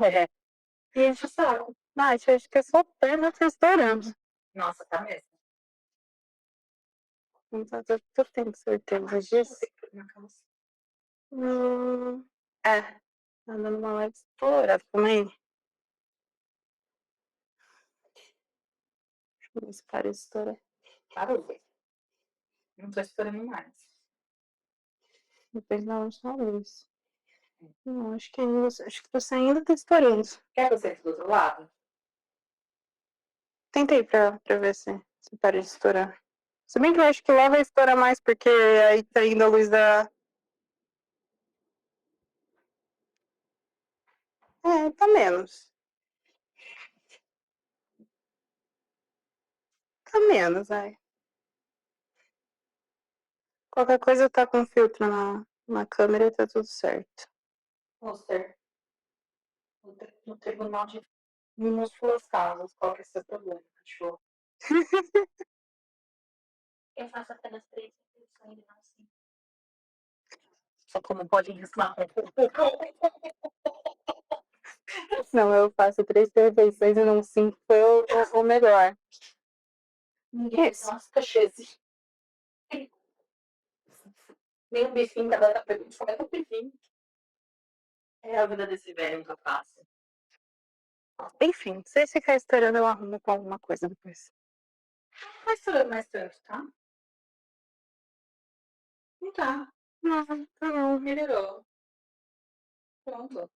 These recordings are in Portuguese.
É. E a gente sabe. Nath, acho que é só perna tá estourando. Nossa, tá mesmo. Então, eu tenho certeza disso. É. Tá dando uma leve estourada também. Deixa eu ver se para de estourar. Parou. Não tô estourando mais. Depois da última luz. Não, acho que você ainda tá estourando. Quer que eu sente do outro lado? Tentei pra ver se para de estourar. Se bem que eu acho que lá vai estourar mais, porque aí tá indo a luz da. É, tá menos. Tá menos, ai. Qualquer coisa tá com filtro na câmera e tá tudo certo. Moster. No tribunal de minúsculas causas. Qual que é o seu problema, cachorro? Eu faço apenas 3 refeições e não 5. Só como pode riscar. Não, eu faço 3 refeições e não 5 foi o melhor. Ninguém nossa, cacheze. Nem um bifinho, cada tá pegando só é um bifinho. É a vida desse velho, nunca fácil. Enfim, se ficar estourando, eu arrumo com alguma coisa depois. Não vai estourando mais tanto, tá? Não tá. Não, tá não. Melhorou. Pronto.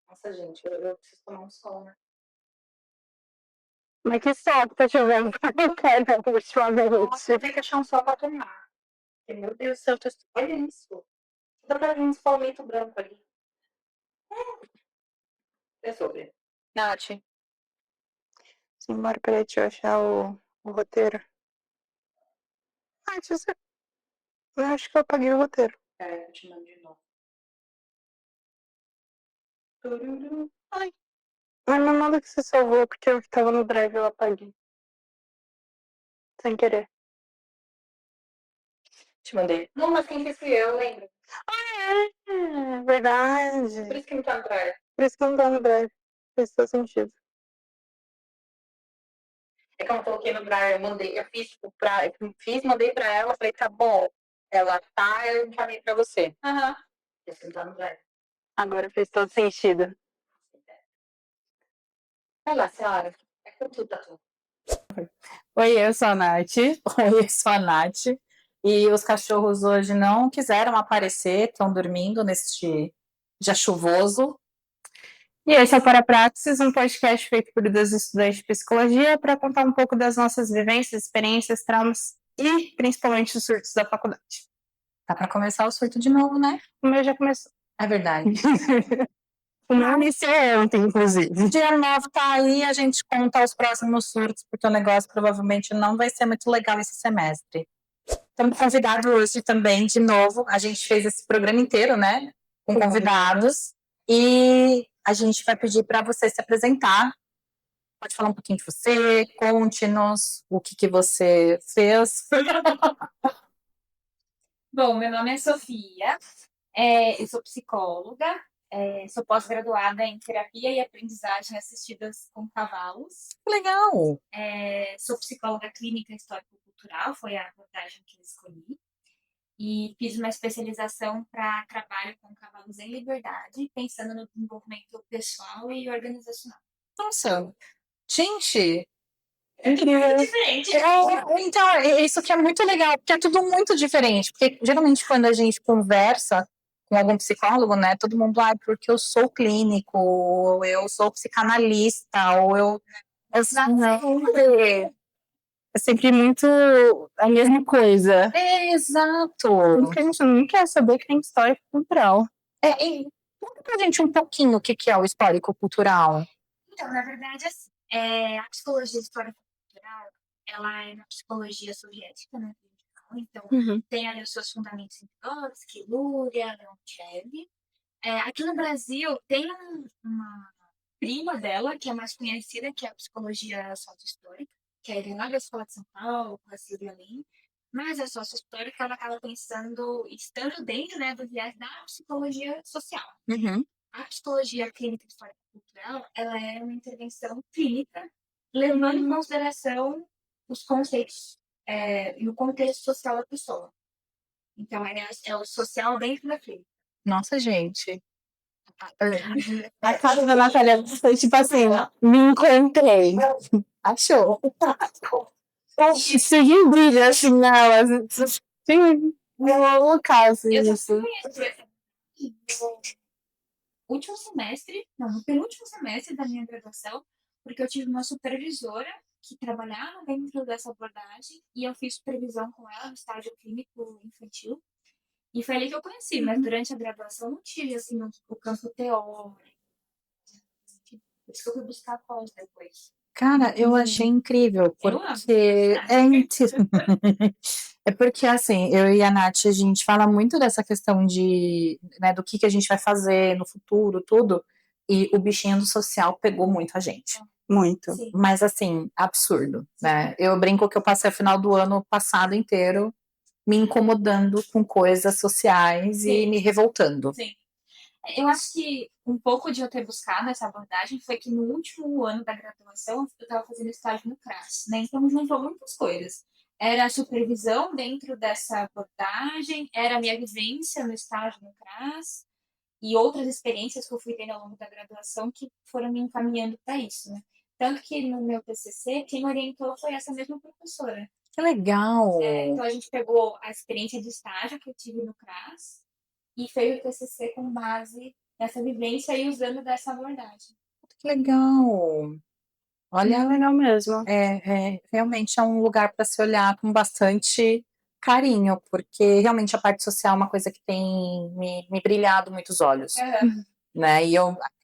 Nossa, gente, eu preciso tomar um sol, né? Mas que sol que tá chovendo pra caramba ultimamente. Nossa, eu tenho que achar um sol pra tomar. Porque, meu Deus do céu, olha isso. Dá pra ver um palmito branco ali. É sobre. Nath. Simbora, peraí, deixa eu achar o roteiro. Ah, eu acho que eu apaguei o roteiro. É, eu te mando de novo. Ai. Mas me manda que você salvou, porque eu que tava no drive eu apaguei. Sem querer. Te mandei. Não, mas quem fez fui eu, lembra? Ah, é verdade. Por isso que não tá no drive. Por isso que não tá no drive. Fez todo sentido. É que eu não coloquei no drive, eu mandei, eu fiz, tipo, mandei pra ela, falei, tá bom. Ela tá, eu encaminhei pra você. Aham. Esse não tá no drive. Agora fez todo sentido. Vai lá, senhora. É com tudo, Tatu. Oi, eu sou a Nath. Oi, eu sou a Nath. E os cachorros hoje não quiseram aparecer, estão dormindo neste dia chuvoso. E esse é o Para Praxis, um podcast feito por duas estudantes de psicologia para contar um pouco das nossas vivências, experiências, traumas e principalmente os surtos da faculdade. Tá para começar o surto de novo, né? O meu já começou. É verdade. O meu iniciou ontem, inclusive. O dia 9 tá aí, a gente conta os próximos surtos, porque o negócio provavelmente não vai ser muito legal esse semestre. Estamos convidados hoje também, de novo. A gente fez esse programa inteiro, né? Com convidados. E a gente vai pedir para você se apresentar. Pode falar um pouquinho de você, conte-nos o que você fez. Bom, meu nome é Sofia, eu sou psicóloga, sou pós-graduada em terapia e aprendizagem assistidas com cavalos. Legal! Sou psicóloga clínica histórico-cultural, foi a abordagem que eu escolhi. E fiz uma especialização para trabalho com cavalos em liberdade, pensando no desenvolvimento pessoal e organizacional. Nossa, gente, É diferente. então, isso que é muito legal, porque é tudo muito diferente. Porque geralmente quando a gente conversa com algum psicólogo, né, todo mundo, porque eu sou clínico, ou eu sou psicanalista, ou eu É sempre muito a mesma coisa. Exato. Porque a gente não quer saber que tem história cultural. E conta pra gente um pouquinho o que é o histórico cultural. Então, na verdade, assim, a psicologia histórico-cultural, ela é uma psicologia soviética, né? Então, tem ali os seus fundamentos em Vygotsky, Luria, Leontiev. Aqui no Brasil, tem uma prima dela, que é mais conhecida, que é a psicologia sócio-histórica, que é lá da Escola de São Paulo, com a Silvia Lin. Mas a sócio-histórica, ela acaba estando dentro, né, do viés da psicologia social. A psicologia clínica histórica cultural, ela é uma intervenção clínica, levando em consideração os conceitos e o contexto social da pessoa. Então, é o social dentro da clínica. Nossa, gente. A casa da Natália foi tipo assim, me encontrei. Achou. Segui brilho, assim, nela. Sim, no local, assim, Eu isso. só conheço no último semestre, não, no penúltimo semestre da minha graduação, porque eu tive uma supervisora que trabalhava dentro dessa abordagem e eu fiz supervisão com ela no estágio clínico infantil. E foi ali que eu conheci, mas durante a graduação não tive, assim, o campo teórico. Por isso que eu fui buscar pós depois. Cara, eu achei incrível, Eu amo. porque é porque assim, eu e a Nath, a gente fala muito dessa questão de, né, do que a gente vai fazer no futuro, tudo, e o bichinho do social pegou muito a gente. Muito. Sim. Mas assim, absurdo, né? Eu brinco que eu passei o final do ano passado inteiro me incomodando com coisas sociais e Sim. me revoltando. Sim. Eu acho que um pouco de eu ter buscado essa abordagem foi que no último ano da graduação eu estava fazendo estágio no CRAS, né? Então juntou muitas coisas. Era a supervisão dentro dessa abordagem, era a minha vivência no estágio no CRAS e outras experiências que eu fui tendo ao longo da graduação que foram me encaminhando para isso, né? Tanto que no meu TCC, quem me orientou foi essa mesma professora. Que legal! Então a gente pegou a experiência de estágio que eu tive no CRAS e fez o TCC com base nessa vivência e usando dessa abordagem. Que legal! Olha, É legal mesmo. realmente é um lugar para se olhar com bastante carinho, porque realmente a parte social é uma coisa que tem me brilhado muito os olhos, né? E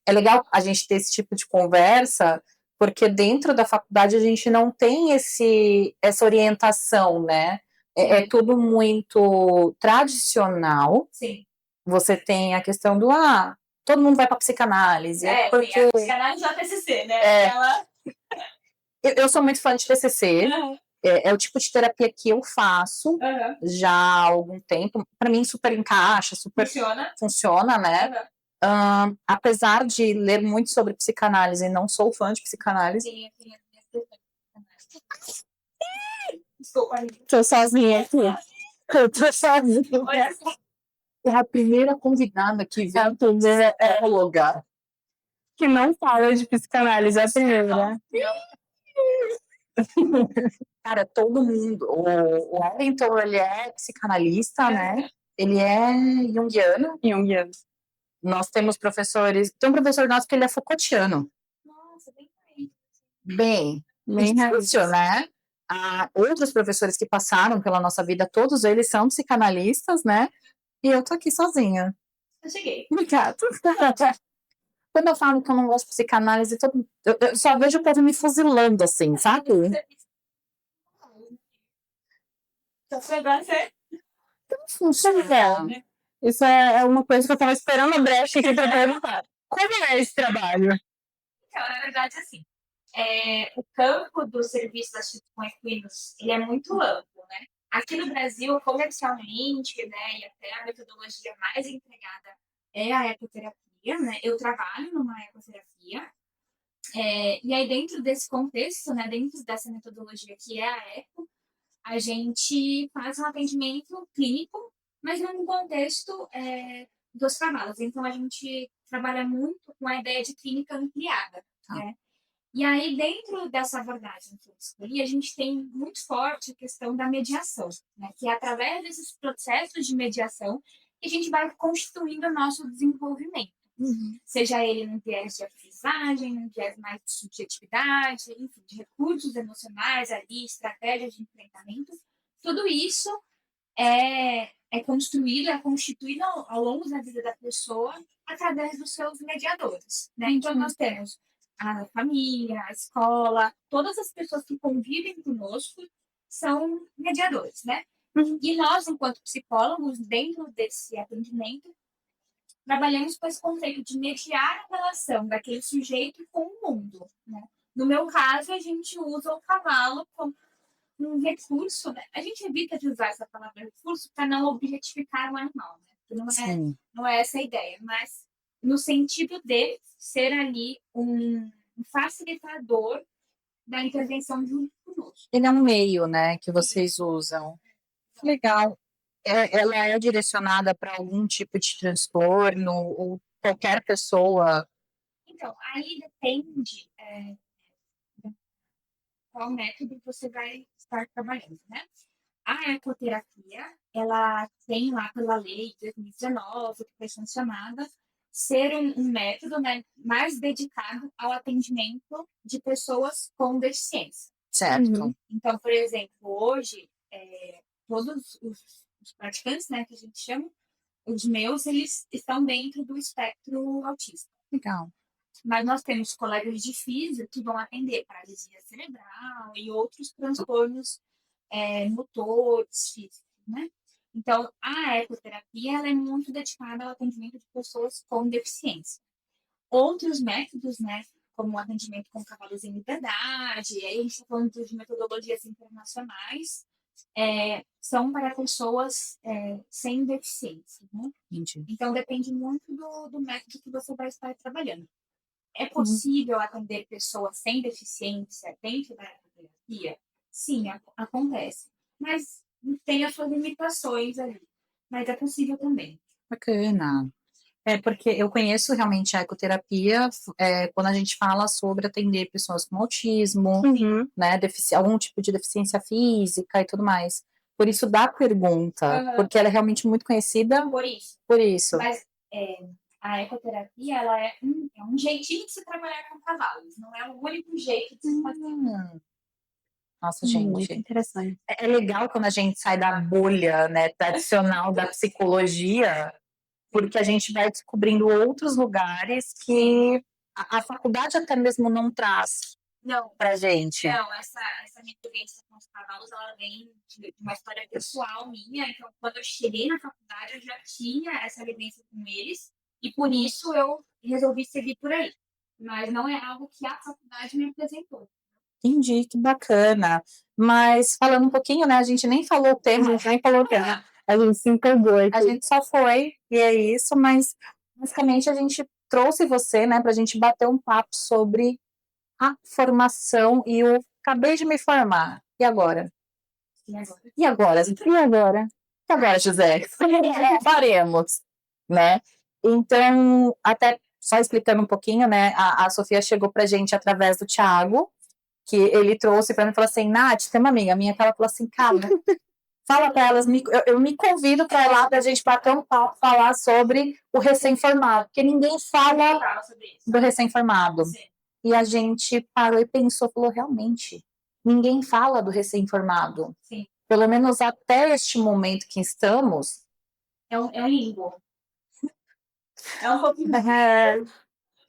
é legal a gente ter esse tipo de conversa, porque dentro da faculdade a gente não tem essa orientação, né? É tudo muito tradicional. Sim. Você tem a questão do todo mundo vai para psicanálise, porque a psicanálise é o TCC, né? Eu sou muito fã de TCC. É o tipo de terapia que eu faço já há algum tempo. Para mim, super encaixa, super funciona, né? Apesar de ler muito sobre psicanálise, não sou fã de psicanálise. Sim, desculpa, Tô sozinha aqui. Eu tô sozinha. É a primeira convidada que vem É o lugar. que não fala de psicanálise, é a primeira. Cara, todo mundo. O Wellington, ele é psicanalista, né? Ele é junguiano. Jungiano. Nós temos professores. Tem um professor nosso que ele é Foucaultiano. Nossa, bem aí. Bem Difícil, né? Outros professores que passaram pela nossa vida, todos eles são psicanalistas, né? E eu tô aqui sozinha. Eu cheguei. Obrigada. Quando eu falo que eu não gosto de psicanálise, eu só vejo o povo me fuzilando, assim, sabe? Então, agora você... Não funciona. Isso é uma coisa que eu tava esperando a brecha aqui pra perguntar. Como é esse trabalho? Então, na verdade, assim, o campo do serviço da com equinos, ele é muito amplo, né? Aqui no Brasil, comercialmente, né, e até a metodologia mais empregada é a ecoterapia, né? Eu trabalho numa ecoterapia, e aí dentro desse contexto, né, dentro dessa metodologia que é a eco, a gente faz um atendimento clínico, mas num contexto dos trabalhos. Então, a gente trabalha muito com a ideia de clínica ampliada, né? E aí, dentro dessa abordagem que eu escolhi, a gente tem muito forte a questão da mediação, né? Que é através desses processos de mediação que a gente vai constituindo o nosso desenvolvimento. Seja ele num viés de aprendizagem, num viés mais de subjetividade, enfim, de recursos emocionais ali, estratégias de enfrentamento. Tudo isso é construído, é constituído ao longo da vida da pessoa através dos seus mediadores, né? Então, nós temos a família, a escola, todas as pessoas que convivem conosco são mediadores, né? E nós, enquanto psicólogos, dentro desse atendimento, trabalhamos com esse conceito de mediar a relação daquele sujeito com o mundo, né? No meu caso, a gente usa o cavalo como um recurso, né? A gente evita de usar essa palavra recurso para não objetificar o animal, né? Porque não é essa a ideia, mas no sentido de ser ali um facilitador da intervenção junto conosco. Ele é um meio, né, que vocês usam. Legal. Ela é direcionada para algum tipo de transtorno ou qualquer pessoa? Então, aí depende qual método você vai estar trabalhando, né? A ecoterapia, ela tem lá pela lei de 2019, que foi sancionada, ser um método, né, mais dedicado ao atendimento de pessoas com deficiência. Certo. Então, por exemplo, hoje, todos os praticantes, né, que a gente chama, os meus, eles estão dentro do espectro autista. Legal. Mas nós temos colegas de físio que vão atender paralisia cerebral e outros transtornos motores físicos, né? Então, a ecoterapia ela é muito dedicada ao atendimento de pessoas com deficiência. Outros métodos, né, como o atendimento com cavalos em liberdade, aí a gente está falando de metodologias internacionais, são para pessoas sem deficiência, né? Entendi. Então, depende muito do método que você vai estar trabalhando. É possível atender pessoas sem deficiência dentro da ecoterapia? Sim, acontece. Mas tem as suas limitações ali. Mas é possível também. Bacana. Porque eu conheço realmente a ecoterapia quando a gente fala sobre atender pessoas com autismo, né, algum tipo de deficiência física e tudo mais. Por isso da pergunta, porque ela é realmente muito conhecida por isso. Mas a ecoterapia, ela é um jeitinho de se trabalhar com cavalos. Não é o único jeito de se fazer. Nossa, gente. Muito interessante. É legal quando a gente sai da bolha, né, tradicional da psicologia, porque a gente vai descobrindo outros lugares que a faculdade até mesmo não traz pra gente. Não, essa minha experiência com os cavalos, ela vem de uma história pessoal minha. Então, quando eu cheguei na faculdade, eu já tinha essa vivência com eles. E por isso eu resolvi seguir por aí. Mas não é algo que a faculdade me apresentou. Entendi, que bacana. Mas falando um pouquinho, né, a gente nem falou o tema, A gente se empolgou aqui. a gente só foi, e é isso, mas basicamente a gente trouxe você, né, pra gente bater um papo sobre a formação e eu acabei de me formar. E agora? E agora? E agora? E agora? E agora, José? Faremos, né? Então, até só explicando um pouquinho, né? A Sofia chegou pra gente através do Thiago, que ele trouxe pra mim e falou assim: Nath, tem uma amiga minha que ela falou assim, cara, fala pra elas, eu me convido pra ir lá pra gente bater um papo, falar sobre o recém-formado, porque ninguém fala Fala sobre isso. do recém-formado. Sim. E a gente parou e pensou, falou, realmente, ninguém fala do recém-formado. Sim. Pelo menos até este momento que estamos. É um limbo. É um pouquinho.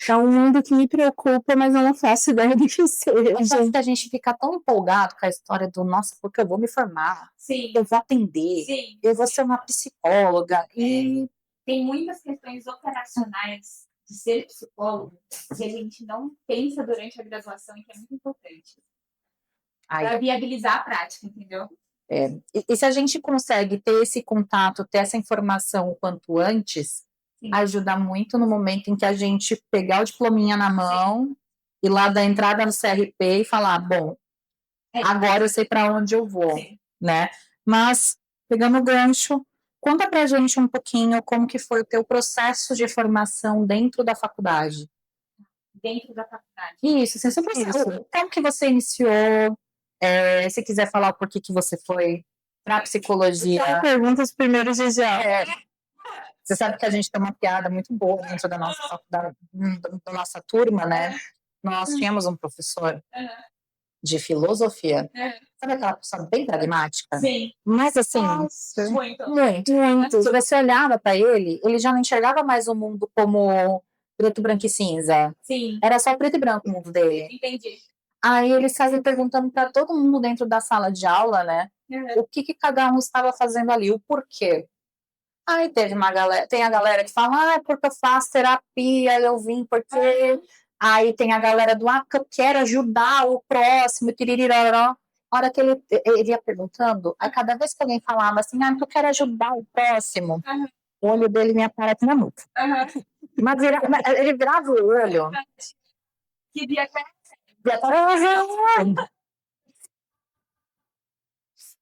É um mundo que me preocupa, mas eu não faço ideia do que seja. Às a gente fica tão empolgado com a história do, nossa, porque eu vou me formar, Sim. eu vou atender, Sim. eu vou ser uma psicóloga. E tem muitas questões operacionais de ser psicólogo que a gente não pensa durante a graduação e que é muito importante. Para viabilizar a prática, entendeu? E se a gente consegue ter esse contato, ter essa informação o quanto antes, sim, ajuda muito no momento em que a gente pegar o diplominha na mão, sim, e lá da entrada no CRP e falar, bom, agora eu sei para onde eu vou, sim, né? Mas, pegando o gancho, conta pra gente um pouquinho como que foi o teu processo de formação dentro da faculdade. Dentro da faculdade? Isso, assim, seu processo. Como que você iniciou? Se quiser falar o porquê que você foi para psicologia. Perguntas primeiro, já. Você sabe que a gente tem uma piada muito boa dentro da nossa faculdade, da nossa turma, né? Nós tínhamos um professor de filosofia. Sabe aquela pessoa bem pragmática? Sim. Mas assim, muito. Se você olhava para ele, ele já não enxergava mais o mundo como preto, branco e cinza. Sim. Era só preto e branco o mundo dele. Entendi. Aí eles estavam perguntando para todo mundo dentro da sala de aula, né? O que cada um estava fazendo ali, o porquê. Aí tem a galera que fala, é porque eu faço terapia, eu vim porque... Aí tem a galera do, que eu quero ajudar o próximo, tiririroró. A hora que ele ia perguntando, aí cada vez que alguém falava assim, porque eu quero ajudar o próximo, o olho dele me aparece na nuca. Mas ele virava o olho. Que dia que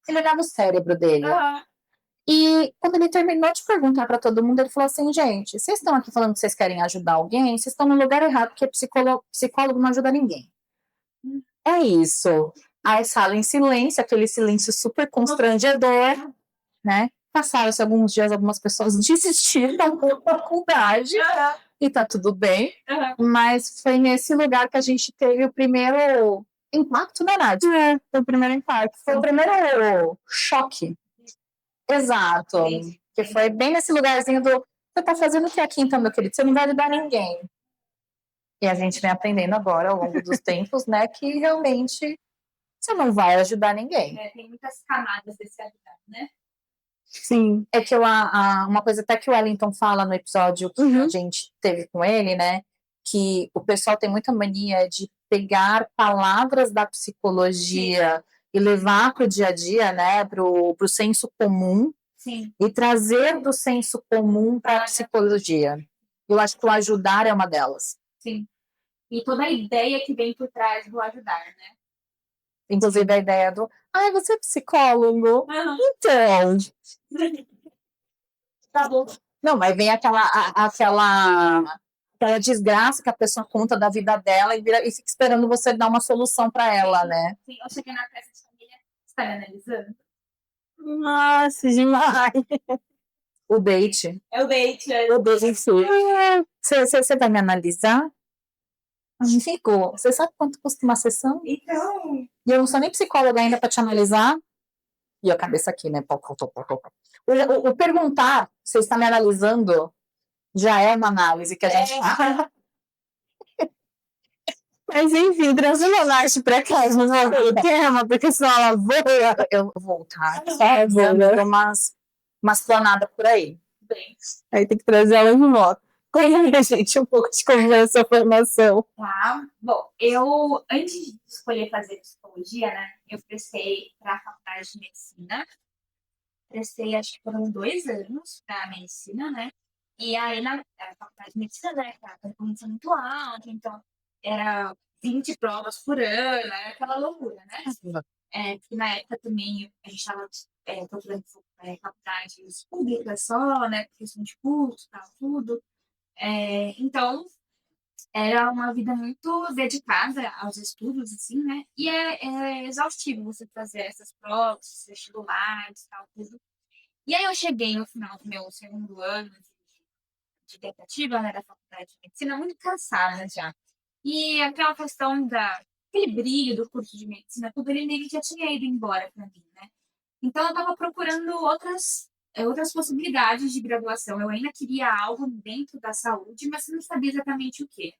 Ele olhava o cérebro dele. E quando ele terminou de perguntar para todo mundo, ele falou assim: gente, vocês estão aqui falando que vocês querem ajudar alguém, vocês estão no lugar errado, porque psicólogo não ajuda ninguém. É isso. Aí sala em silêncio, aquele silêncio super constrangedor, né? Passaram-se alguns dias, algumas pessoas desistiram da faculdade e tá tudo bem. Mas foi nesse lugar que a gente teve o primeiro impacto, né, Nath? Foi o primeiro impacto. Foi o primeiro choque. Exato. Que foi bem nesse lugarzinho do você tá fazendo o que aqui então, meu querido? Você não vai ajudar ninguém. E a gente vem aprendendo agora, ao longo dos tempos, né, que realmente você não vai ajudar ninguém. tem muitas camadas desse ajudar, né? Sim. É que uma coisa até que o Wellington fala no episódio que a gente teve com ele, né, que o pessoal tem muita mania de pegar palavras da psicologia e levar para o dia a dia, né, para o senso comum. Sim. E trazer do senso comum para a psicologia. Eu acho que o ajudar é uma delas. Sim. E toda a ideia que vem por trás do ajudar, né? Inclusive a ideia do, você é psicólogo? Então. Tá bom. Não, mas vem aquela desgraça que a pessoa conta da vida dela e fica esperando você dar uma solução para ela, né? Sim, eu cheguei na festa de família, você tá me analisando? Nossa, demais. O date. É o date, O date. Você vai me analisar? Amigo, você sabe quanto custa uma sessão? Então. E eu não sou nem psicóloga ainda para te analisar. E a cabeça aqui, né? O perguntar, você está me analisando, já é uma análise que a gente faz. Mas enfim, trazendo a Nath pra cá, não vou ver o tema, porque senão ela voa. Eu vou voltar. Vou, né? Umas planadas por aí. Bem. Aí tem que trazer ela de volta. Conta a gente um pouco de como foi a sua formação. Tá. Bom, eu, antes de escolher fazer psicologia, né, eu prestei para a faculdade de medicina. Prestei, acho que foram 2 anos para medicina, né? E aí, na faculdade de medicina, né, a concorrência muito alta, então era 20 provas por ano, era aquela loucura, né? Porque na época também a gente estava procurando faculdades públicas só, né? Questão de curso, tal, tudo. Então, era uma vida muito dedicada aos estudos, assim, né? E é exaustivo você fazer essas provas, vestibulares, tal, tudo. E aí eu cheguei no final do meu segundo ano de tentativa, né, da faculdade de medicina, muito cansada já. E aquela questão aquele brilho do curso de medicina, tudo ele meio que já tinha ido embora para mim, né? Então eu estava procurando outras possibilidades de graduação. Eu ainda queria algo dentro da saúde, mas não sabia exatamente o quê.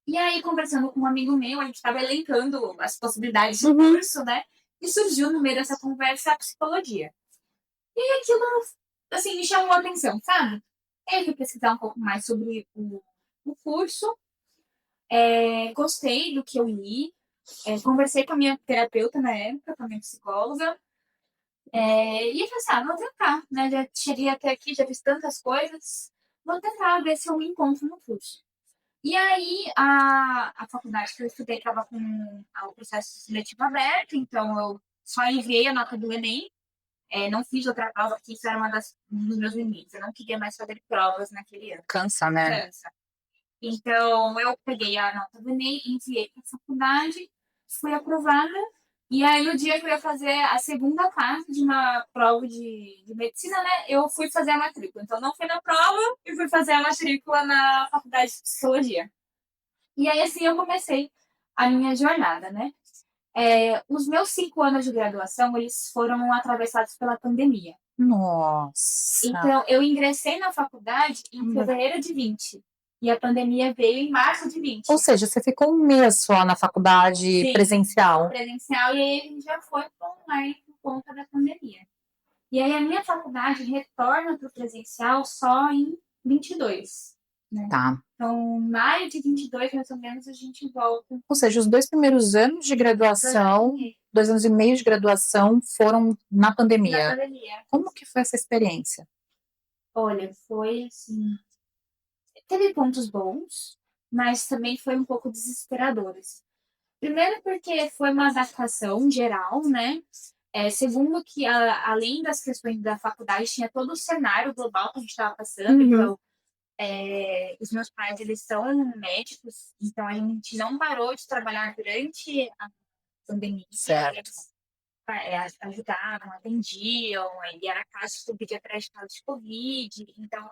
E aí, conversando com um amigo meu, a gente estava elencando as possibilidades de curso, né? E surgiu no meio dessa conversa a psicologia. E aquilo, assim, me chamou a atenção, sabe? Eu fui pesquisar um pouco mais sobre o curso, gostei do que eu li, conversei com a minha terapeuta na época, com a minha psicóloga, e eu falei assim, vou tentar, né? Já cheguei até aqui, já fiz tantas coisas, vou tentar ver se eu me encontro no curso. E aí, a faculdade que eu estudei estava com o processo seletivo aberto, então eu só enviei a nota do Enem, não fiz outra prova, porque isso era um dos meus limites. Eu não queria mais fazer provas naquele ano. Cansa, né? Cansa. Então, eu peguei a nota do Enem, enviei para a faculdade, fui aprovada. E aí, no dia que eu ia fazer a segunda fase de uma prova de medicina, né, eu fui fazer a matrícula. Então, não fui na prova e fui fazer a matrícula na faculdade de psicologia. E aí, assim, eu comecei a minha jornada, né? Os meus 5 anos de graduação, eles foram atravessados pela pandemia. Nossa. Então, eu ingressei na faculdade em fevereiro de 20. E a pandemia veio em março de 20. Ou seja, você ficou um mês só na faculdade Sim, presencial. Presencial, e aí a gente já foi para online por conta da pandemia. E aí a minha faculdade retorna para o presencial só em 22. Né? Tá. Então, maio de 22, mais ou menos, a gente volta. Ou seja, os 2 primeiros anos de graduação, 2 anos e meio de graduação foram na pandemia. Na pandemia. Como que foi essa experiência? Olha, foi assim, teve pontos bons, mas também foi um pouco desesperador, assim. Primeiro porque foi uma adaptação geral, né? Segundo que além das questões da faculdade, tinha todo o cenário global que a gente estava passando. Então, os meus pais, eles são médicos, então a gente não parou de trabalhar durante a pandemia. Certo. Eles ajudavam, atendiam, e era caso que pedia pré-estado de Covid. Então,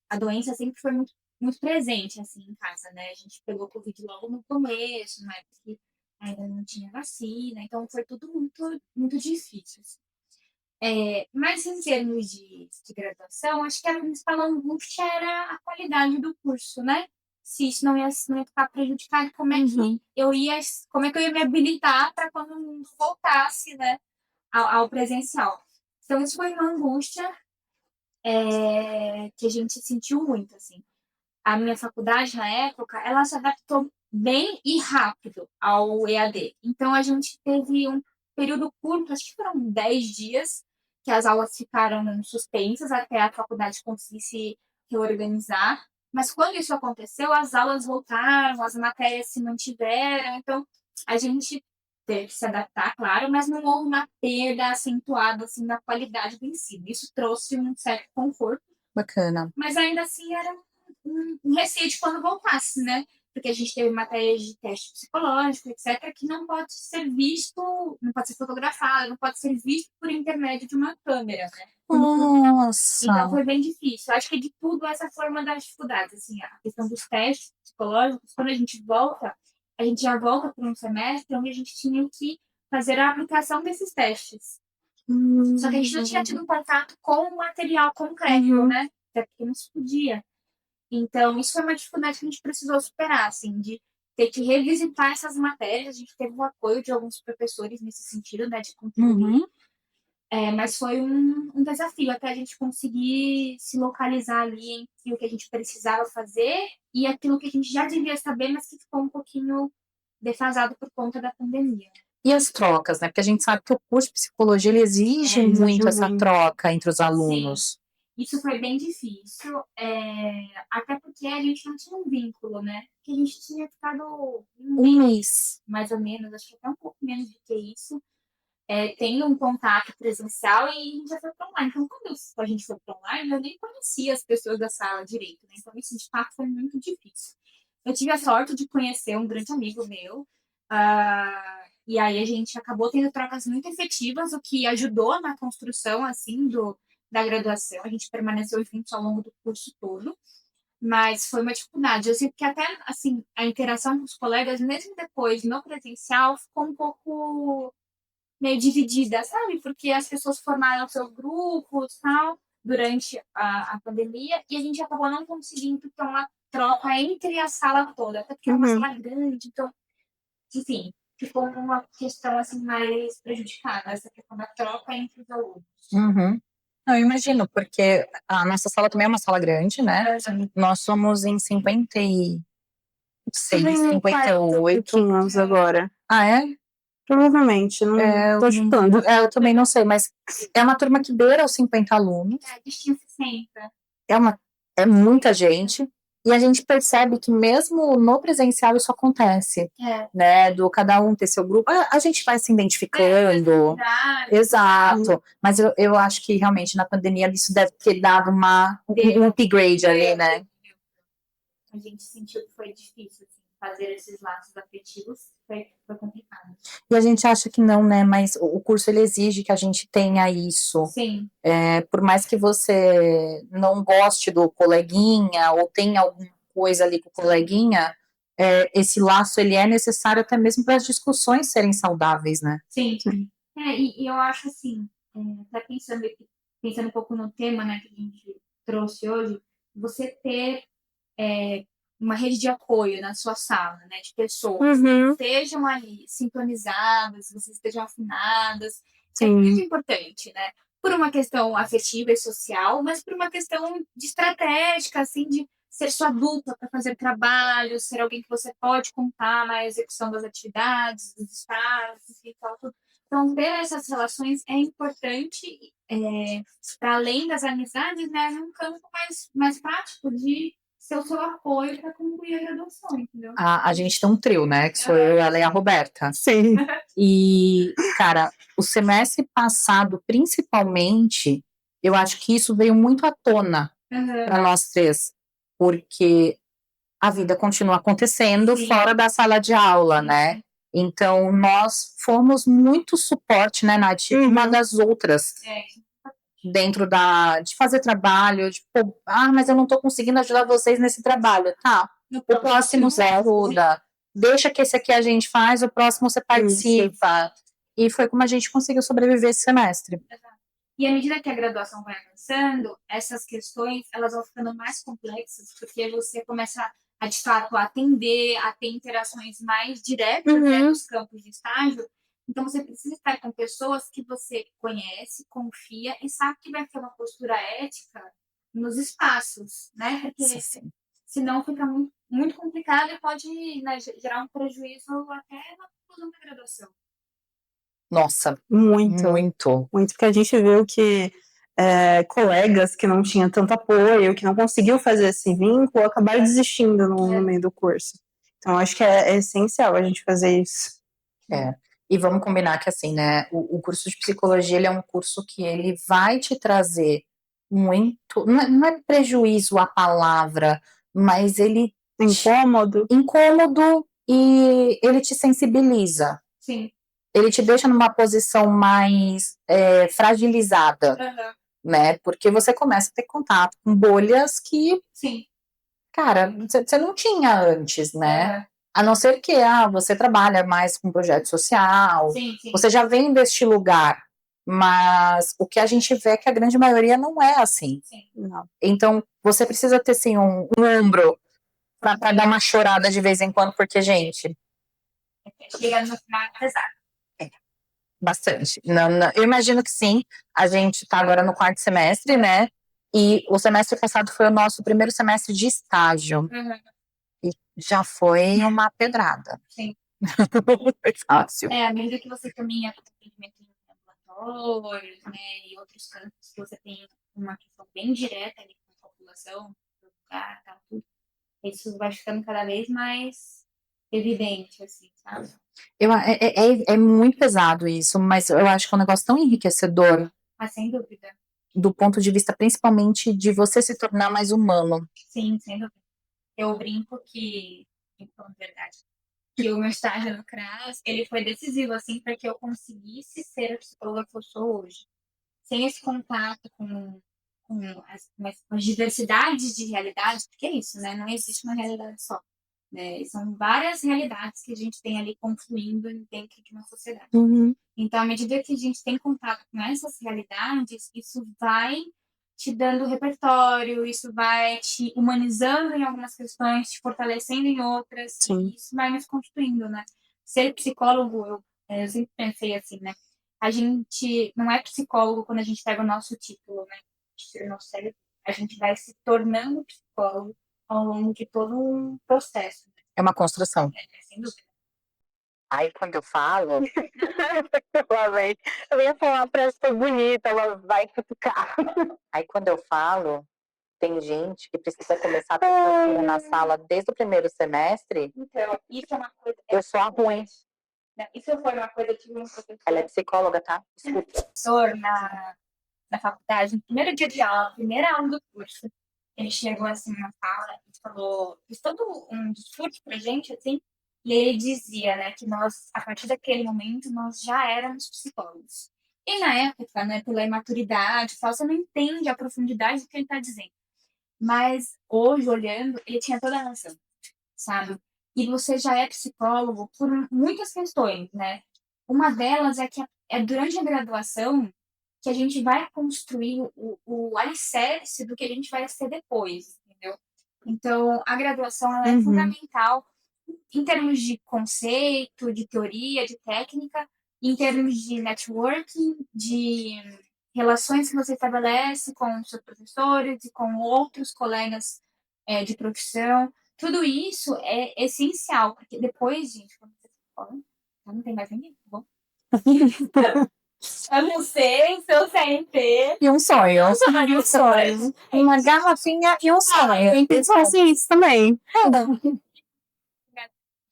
a doença sempre foi muito, muito presente, assim, em casa, né? A gente pegou Covid logo no começo, na época que ainda não tinha vacina, então foi tudo muito, muito difícil, assim. Mas em termos de graduação, acho que a principal angústia era a qualidade do curso, né? Se isso não ia ficar prejudicado, como é que eu ia me habilitar para quando o mundo voltasse, né, ao presencial. Então, isso foi uma angústia que a gente sentiu muito, assim. A minha faculdade, na época, ela se adaptou bem e rápido ao EAD. Então, a gente teve um período curto, acho que foram 10 dias, que as aulas ficaram suspensas até a faculdade conseguir se reorganizar. Mas quando isso aconteceu, as aulas voltaram, as matérias se mantiveram. Então, a gente teve que se adaptar, claro, mas não houve uma perda acentuada assim, na qualidade do ensino. Isso trouxe um certo conforto, Bacana. mas ainda assim era um receio de quando voltasse, né? Porque a gente teve matérias de teste psicológico, etc., que não pode ser visto, não pode ser fotografado, não pode ser visto por intermédio de uma câmera, né? Então Nossa. foi bem difícil. Acho que de tudo essa foi uma das dificuldades, assim, a questão dos testes psicológicos. Quando a gente volta, a gente já volta para um semestre onde a gente tinha que fazer a aplicação desses testes. Só que a gente não tinha tido um contato com o material concreto, né? Até porque não se podia. Então, isso foi uma dificuldade que a gente precisou superar, assim, de ter que revisitar essas matérias. A gente teve o apoio de alguns professores nesse sentido, né, de contribuir. Mas foi um desafio até a gente conseguir se localizar ali entre o que a gente precisava fazer e aquilo que a gente já devia saber, mas que ficou um pouquinho defasado por conta da pandemia. E as trocas, né? Porque a gente sabe que o curso de psicologia ele exige muito essa troca entre os alunos. Sim. Isso foi bem difícil, até porque a gente não tinha um vínculo, né? Porque a gente tinha ficado Um mês. mais ou menos, acho que até um pouco menos do que isso, tem um contato presencial e a gente já foi para online. Então, quando a gente foi para online, eu nem conhecia as pessoas da sala direito, né? Então, isso de fato foi muito difícil. Eu tive a sorte de conhecer um grande amigo meu, e aí a gente acabou tendo trocas muito efetivas, o que ajudou na construção, assim, da graduação. A gente permaneceu juntos ao longo do curso todo, mas foi uma dificuldade. Eu sinto que até, assim, a interação com os colegas, mesmo depois no presencial, ficou um pouco meio dividida, sabe? Porque as pessoas formaram seus grupos tal durante a pandemia e a gente acabou não conseguindo ter uma troca entre a sala toda, até porque é uma sala grande, então, enfim, ficou uma questão assim mais prejudicada, essa questão da troca entre os alunos. Não, eu imagino, porque a nossa sala também é uma sala grande, né? Nós somos em 56, 58 anos agora. Ah, é? Provavelmente, não tô chutando. Eu também não sei, mas é uma turma que beira os 50 alunos. A gente tinha 60. É muita gente. E a gente percebe que mesmo no presencial isso acontece, né? Do cada um ter seu grupo. A gente vai se identificando. Exato. Mas eu acho que realmente na pandemia isso deve ter dado um upgrade ali, né? A gente sentiu que foi difícil, assim, fazer esses laços afetivos, foi complicado. E a gente acha que não, né? Mas o curso ele exige que a gente tenha isso. Sim. Por mais que você não goste do coleguinha ou tenha alguma coisa ali com o coleguinha, esse laço ele é necessário até mesmo para as discussões serem saudáveis, né? Sim. E eu acho assim, até pensando um pouco no tema, né, que a gente trouxe hoje, você ter uma rede de apoio na sua sala, né, de pessoas que estejam ali sintonizadas, vocês estejam afinadas, é muito importante, né? Por uma questão afetiva e social, mas por uma questão de estratégica, assim, de ser sua dupla para fazer trabalho, ser alguém que você pode contar na execução das atividades, dos estágios e tal. Então, ter essas relações é importante para além das amizades, né, num campo mais prático de ser o seu apoio para concluir a graduação, entendeu? A gente tem um trio, né? Que sou eu, ela e a Roberta. Sim. E, cara, o semestre passado, principalmente, eu acho que isso veio muito à tona para nós três, porque a vida continua acontecendo Sim. fora da sala de aula, Sim. né? Então, nós fomos muito suporte, né, Nath? Uma das outras, dentro de fazer trabalho, tipo, mas eu não tô conseguindo ajudar vocês nesse trabalho, tá? O próximo você ajuda, deixa que esse aqui a gente faz, o próximo você participa. E foi como a gente conseguiu sobreviver esse semestre. E à medida que a graduação vai avançando, essas questões elas vão ficando mais complexas, porque você começa a, de fato, atender, a ter interações mais diretas, né, nos campos de estágio. Então, você precisa estar com pessoas que você conhece, confia e sabe que vai ter uma postura ética nos espaços, né? Porque senão fica muito complicado e pode, né, gerar um prejuízo até na conclusão da graduação. Nossa, Muito, muito. porque a gente viu que colegas que não tinham tanto apoio, que não conseguiu fazer esse vínculo, acabaram desistindo no meio do curso. Então, acho que é essencial a gente fazer isso. E vamos combinar que, assim, né, o curso de psicologia, ele é um curso que ele vai te trazer muito, não é prejuízo a palavra, mas ele... Incômodo. E ele te sensibiliza. Sim. Ele te deixa numa posição mais fragilizada, né? Porque você começa a ter contato com bolhas que, cara, você não tinha antes, né? A não ser que você trabalha mais com projeto social, você já vem deste lugar, mas o que a gente vê é que a grande maioria não é assim. Não. Então, você precisa ter, sim, um ombro pra dar uma chorada de vez em quando, porque, gente... Chega no final pesado. Bastante. Não, eu imagino que sim. A gente está agora no 4º semestre, né? E o semestre passado foi o nosso primeiro semestre de estágio. E já foi uma pedrada. Sim. Foi fácil. À medida que você caminha para o atendimento em ambulatórios, né, e outros campos que você tem uma questão bem direta ali com a população, lugar, tal, tudo, isso vai ficando cada vez mais evidente, assim, sabe? É muito pesado isso, mas eu acho que é um negócio tão enriquecedor. Mas sem dúvida. Do ponto de vista, principalmente, de você se tornar mais humano. Sim, sem dúvida. Eu brinco que, na verdade, que o meu estágio no CRAS, ele foi decisivo, assim, para que eu conseguisse ser a psicóloga que eu sou hoje. Sem esse contato com as diversidades de realidades, porque é isso, né? Não existe uma realidade só. Né? São várias realidades que a gente tem ali confluindo dentro de uma sociedade. Então, à medida que a gente tem contato com essas realidades, isso vai te dando repertório, isso vai te humanizando em algumas questões, te fortalecendo em outras, e isso vai nos constituindo, né? Ser psicólogo, eu sempre pensei assim, né? A gente não é psicólogo quando a gente pega o nosso título, né? A gente vai se tornando psicólogo ao longo de todo um processo. É uma construção. Sem dúvida. Aí, quando eu falo... Eu ia falar uma frase tão bonita, ela vai cutucar. Aí, quando eu falo, tem gente que precisa começar a ter na sala desde o primeiro semestre. Então, isso é uma coisa... Eu sou a ruim. Isso foi uma coisa que um professor... Ela é psicóloga, tá? Professor na faculdade, no primeiro dia de aula, primeira aula do curso, ele chegou assim na sala e falou, fez todo um discurso pra gente, assim, e ele dizia, né, que nós, a partir daquele momento, nós já éramos psicólogos. E na época, né, pela imaturidade, você não entende a profundidade do que ele está dizendo. Mas hoje, olhando, ele tinha toda a razão, sabe? E você já é psicólogo por muitas questões, né? Uma delas é que é durante a graduação que a gente vai construir o alicerce do que a gente vai ser depois, entendeu? Então, a graduação ela é fundamental em termos de conceito, de teoria, de técnica, em termos de networking, de relações que você estabelece com os seus professores e com outros colegas de profissão. Tudo isso é essencial, porque depois, gente, quando você fala, não tem mais ninguém, tá bom? Eu não sei, seu CNP. E um sonho. E um sonho. Uma garrafinha e um sonho. Então, assim, isso também.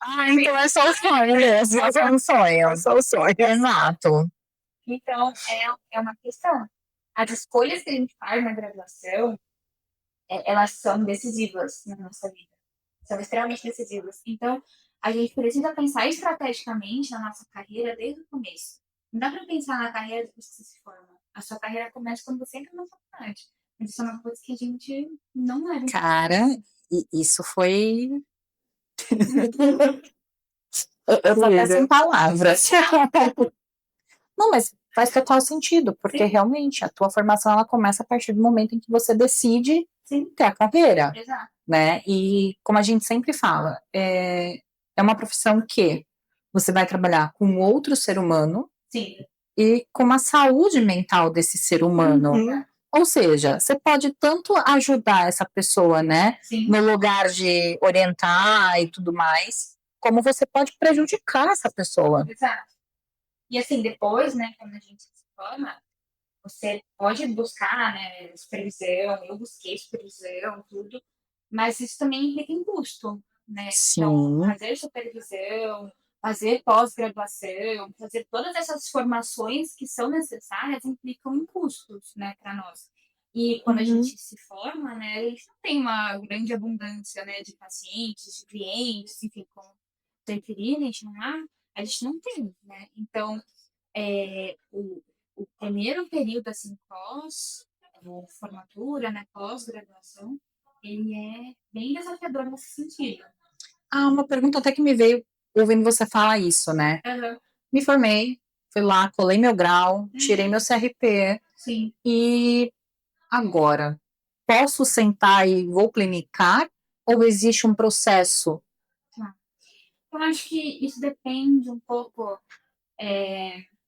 Então é só o sonho mesmo. É só um sonho. É só o sonho. Exato. Então, é uma questão. As escolhas que a gente faz na graduação, elas são decisivas na nossa vida. São extremamente decisivas. Então, a gente precisa pensar estrategicamente na nossa carreira desde o começo. Não dá para pensar na carreira depois que você se forma. A sua carreira começa quando você entra na faculdade. Mas isso é uma coisa que a gente não leva em Cara, isso foi. Eu tô até sem palavras. Não, mas faz total sentido, porque realmente a tua formação ela começa a partir do momento em que você decide ter a carreira, Exato. né? E como a gente sempre fala, é uma profissão que você vai trabalhar com outro ser humano Sim. e com a saúde mental desse ser humano. Uhum. Ou seja, você pode tanto ajudar essa pessoa, né, Sim. no lugar de orientar e tudo mais, como você pode prejudicar essa pessoa. Exato. E assim, depois, né, quando a gente se forma, você pode buscar, né, supervisão, eu busquei supervisão, tudo, mas isso também requer custo, né? Então, Sim. fazer supervisão, fazer pós-graduação, fazer todas essas formações que são necessárias implicam em custos, né, para nós. E quando a gente se forma, né, a gente não tem uma grande abundância, né, de pacientes, de clientes, enfim, como interferir, a gente não tem, né? Então, o primeiro período, assim, formatura, né, pós-graduação, ele é bem desafiador nesse sentido. Uma pergunta até que me veio ouvindo você falar isso, né? Me formei, fui lá, colei meu grau, tirei meu CRP. Sim. E agora, posso sentar e vou clinicar ou existe um processo? Eu acho que isso depende um pouco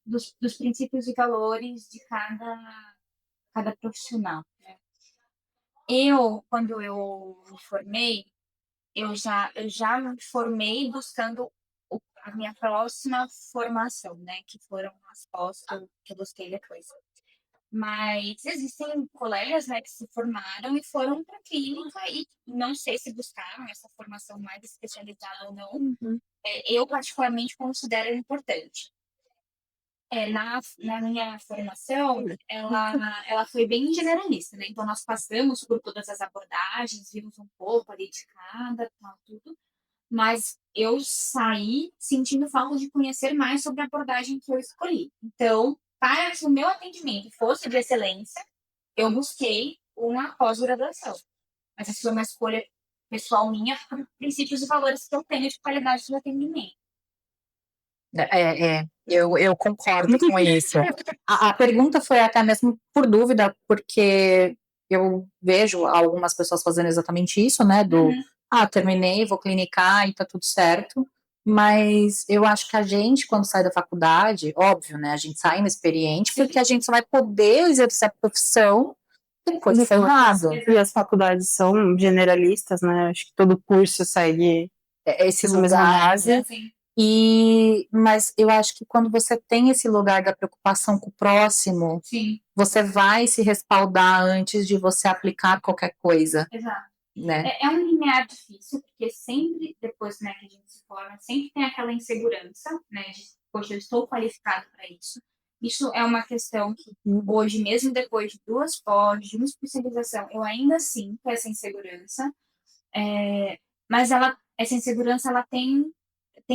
dos princípios e valores de cada profissional, né? Quando eu me formei, eu já me formei buscando a minha próxima formação, né? Que foram as pós que eu busquei depois. Mas existem colegas, né, que se formaram e foram para a clínica e não sei se buscaram essa formação mais especializada ou não. Eu, particularmente, considero importante. Na minha formação, ela foi bem generalista, né? Então, nós passamos por todas as abordagens, vimos um pouco ali de cada, tal, tudo. Mas eu saí sentindo falta de conhecer mais sobre a abordagem que eu escolhi. Então, para que o meu atendimento fosse de excelência, eu busquei uma pós-graduação. Mas essa foi uma escolha pessoal minha, por princípios e valores que eu tenho de qualidade do atendimento. Eu concordo com isso. A pergunta foi até mesmo por dúvida, porque eu vejo algumas pessoas fazendo exatamente isso, né? Terminei, vou clinicar e tá tudo certo. Mas eu acho que a gente, quando sai da faculdade, óbvio, né? A gente sai inexperiente, porque a gente só vai poder exercer a profissão depois de formado. E as faculdades são generalistas, né? Acho que todo curso segue Esse essa mesma lugar, base. Assim, mas eu acho que quando você tem esse lugar da preocupação com o próximo, sim, você vai se respaldar antes de você aplicar qualquer coisa, exato. né? É um limiar difícil, porque sempre, depois, né, que a gente se forma, sempre tem aquela insegurança, né, de, poxa, eu estou qualificado para isso. Isso é uma questão que hoje, mesmo depois de 2 pós, de uma especialização, eu ainda sinto essa insegurança, mas essa insegurança, ela tem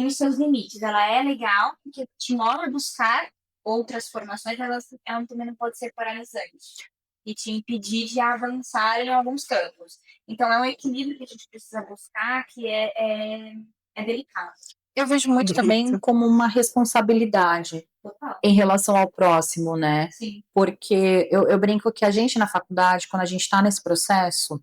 os seus limites. Ela é legal, porque te move a buscar outras formações, ela também não pode ser paralisante e te impedir de avançar em alguns campos. Então, é um equilíbrio que a gente precisa buscar, que é delicado. Eu vejo muito também como uma responsabilidade Total. em relação ao próximo, né? Sim. Porque eu brinco que a gente na faculdade, quando a gente está nesse processo,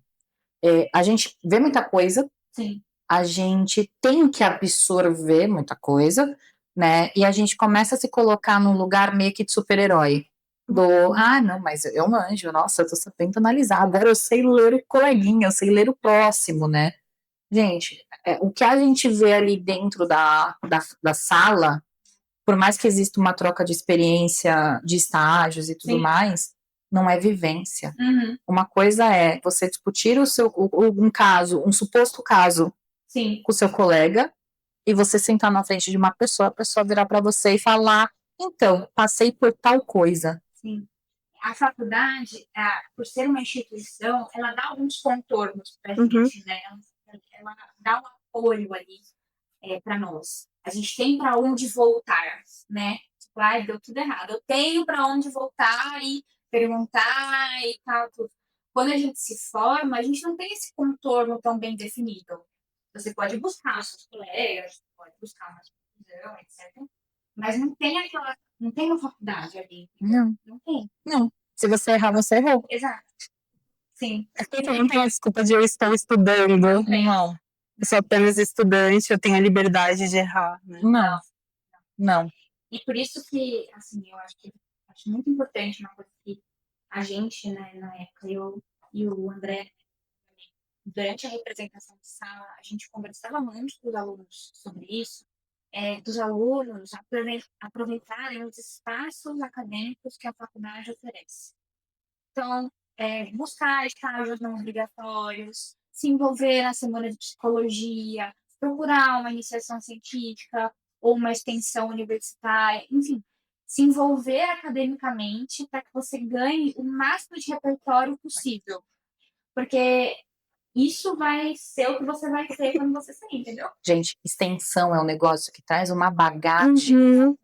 a gente vê muita coisa, Sim. a gente tem que absorver muita coisa, né? E a gente começa a se colocar num lugar meio que de super-herói. Não, mas eu manjo, nossa, eu tô sabendo analisar, agora eu sei ler o coleguinha, eu sei ler o próximo, né? Gente, o que a gente vê ali dentro da sala por mais que exista uma troca de experiência, de estágios e tudo Sim. mais, não é vivência. Uhum. Uma coisa é você discutir um suposto caso Sim. com o seu colega e você sentar na frente de uma pessoa, a pessoa virar para você e falar, então, passei por tal coisa. Sim. A faculdade, por ser uma instituição, ela dá alguns contornos para a gente, né? Ela dá um apoio ali para nós. A gente tem para onde voltar, né? Tipo, ai, deu tudo errado. Eu tenho para onde voltar e perguntar e tal, tudo. Quando a gente se forma, a gente não tem esse contorno tão bem definido. Você pode buscar os seus colegas, pode buscar uma supervisão, etc. Mas não tem uma faculdade ali. Não. Não tem. Não. Se você errar, você errou. Exato. Sim. Então não tem a desculpa de eu estar estudando. Não. Eu sou apenas estudante, eu tenho a liberdade de errar, né? Não. E por isso que, assim, eu acho muito importante uma coisa que a gente, né, na época, eu e o André, durante a representação de sala, a gente conversava muito com os alunos sobre isso, dos alunos aproveitarem os espaços acadêmicos que a faculdade oferece. Então, buscar estágios não obrigatórios, se envolver na semana de psicologia, procurar uma iniciação científica ou uma extensão universitária, enfim, se envolver academicamente para que você ganhe o máximo de repertório possível. Porque isso vai ser o que você vai ter quando você sair, entendeu? Gente, extensão é um negócio que traz uma bagagem.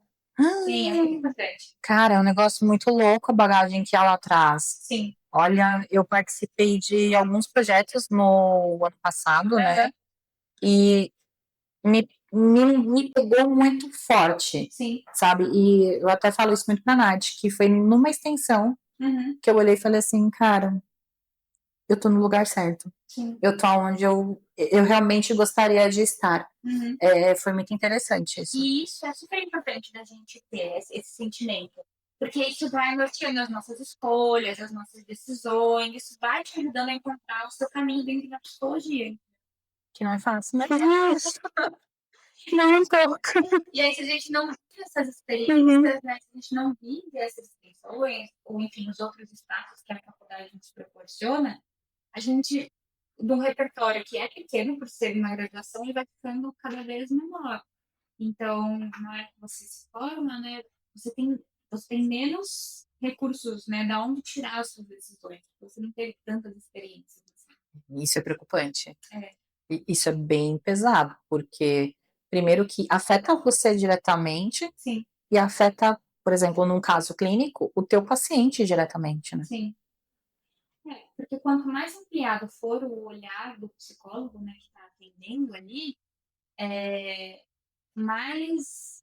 Sim, é muito importante. Cara, é um negócio muito louco a bagagem que ela traz. Sim. Olha, eu participei de alguns projetos no ano passado, né? E me pegou muito forte, Sim. sabe? E eu até falo isso muito pra Nath, que foi numa extensão que eu olhei e falei assim, cara, eu tô no lugar certo. Sim. Eu tô onde eu realmente gostaria de estar. Foi muito interessante isso. E isso é super importante da gente ter esse sentimento. Porque isso vai norteando as nossas escolhas, as nossas decisões, isso vai te ajudando a encontrar o seu caminho dentro da psicologia. Que não é fácil, né? Não, um pouco. E aí, se a gente não vive essas experiências, né, se a gente não vive essas extensões, ou enfim, os outros espaços que a faculdade nos proporciona, a gente, de um repertório que é pequeno por ser uma graduação, ele vai ficando cada vez menor. Então, na hora que você se forma, né, você tem menos recursos, né, da onde tirar as suas decisões. Você não teve tantas experiências. Assim. Isso é preocupante. Isso é bem pesado, porque primeiro que afeta você diretamente. Sim. E afeta, por exemplo, num caso clínico, o teu paciente diretamente, né? Sim. Porque quanto mais ampliado for o olhar do psicólogo, né, que está atendendo ali, mais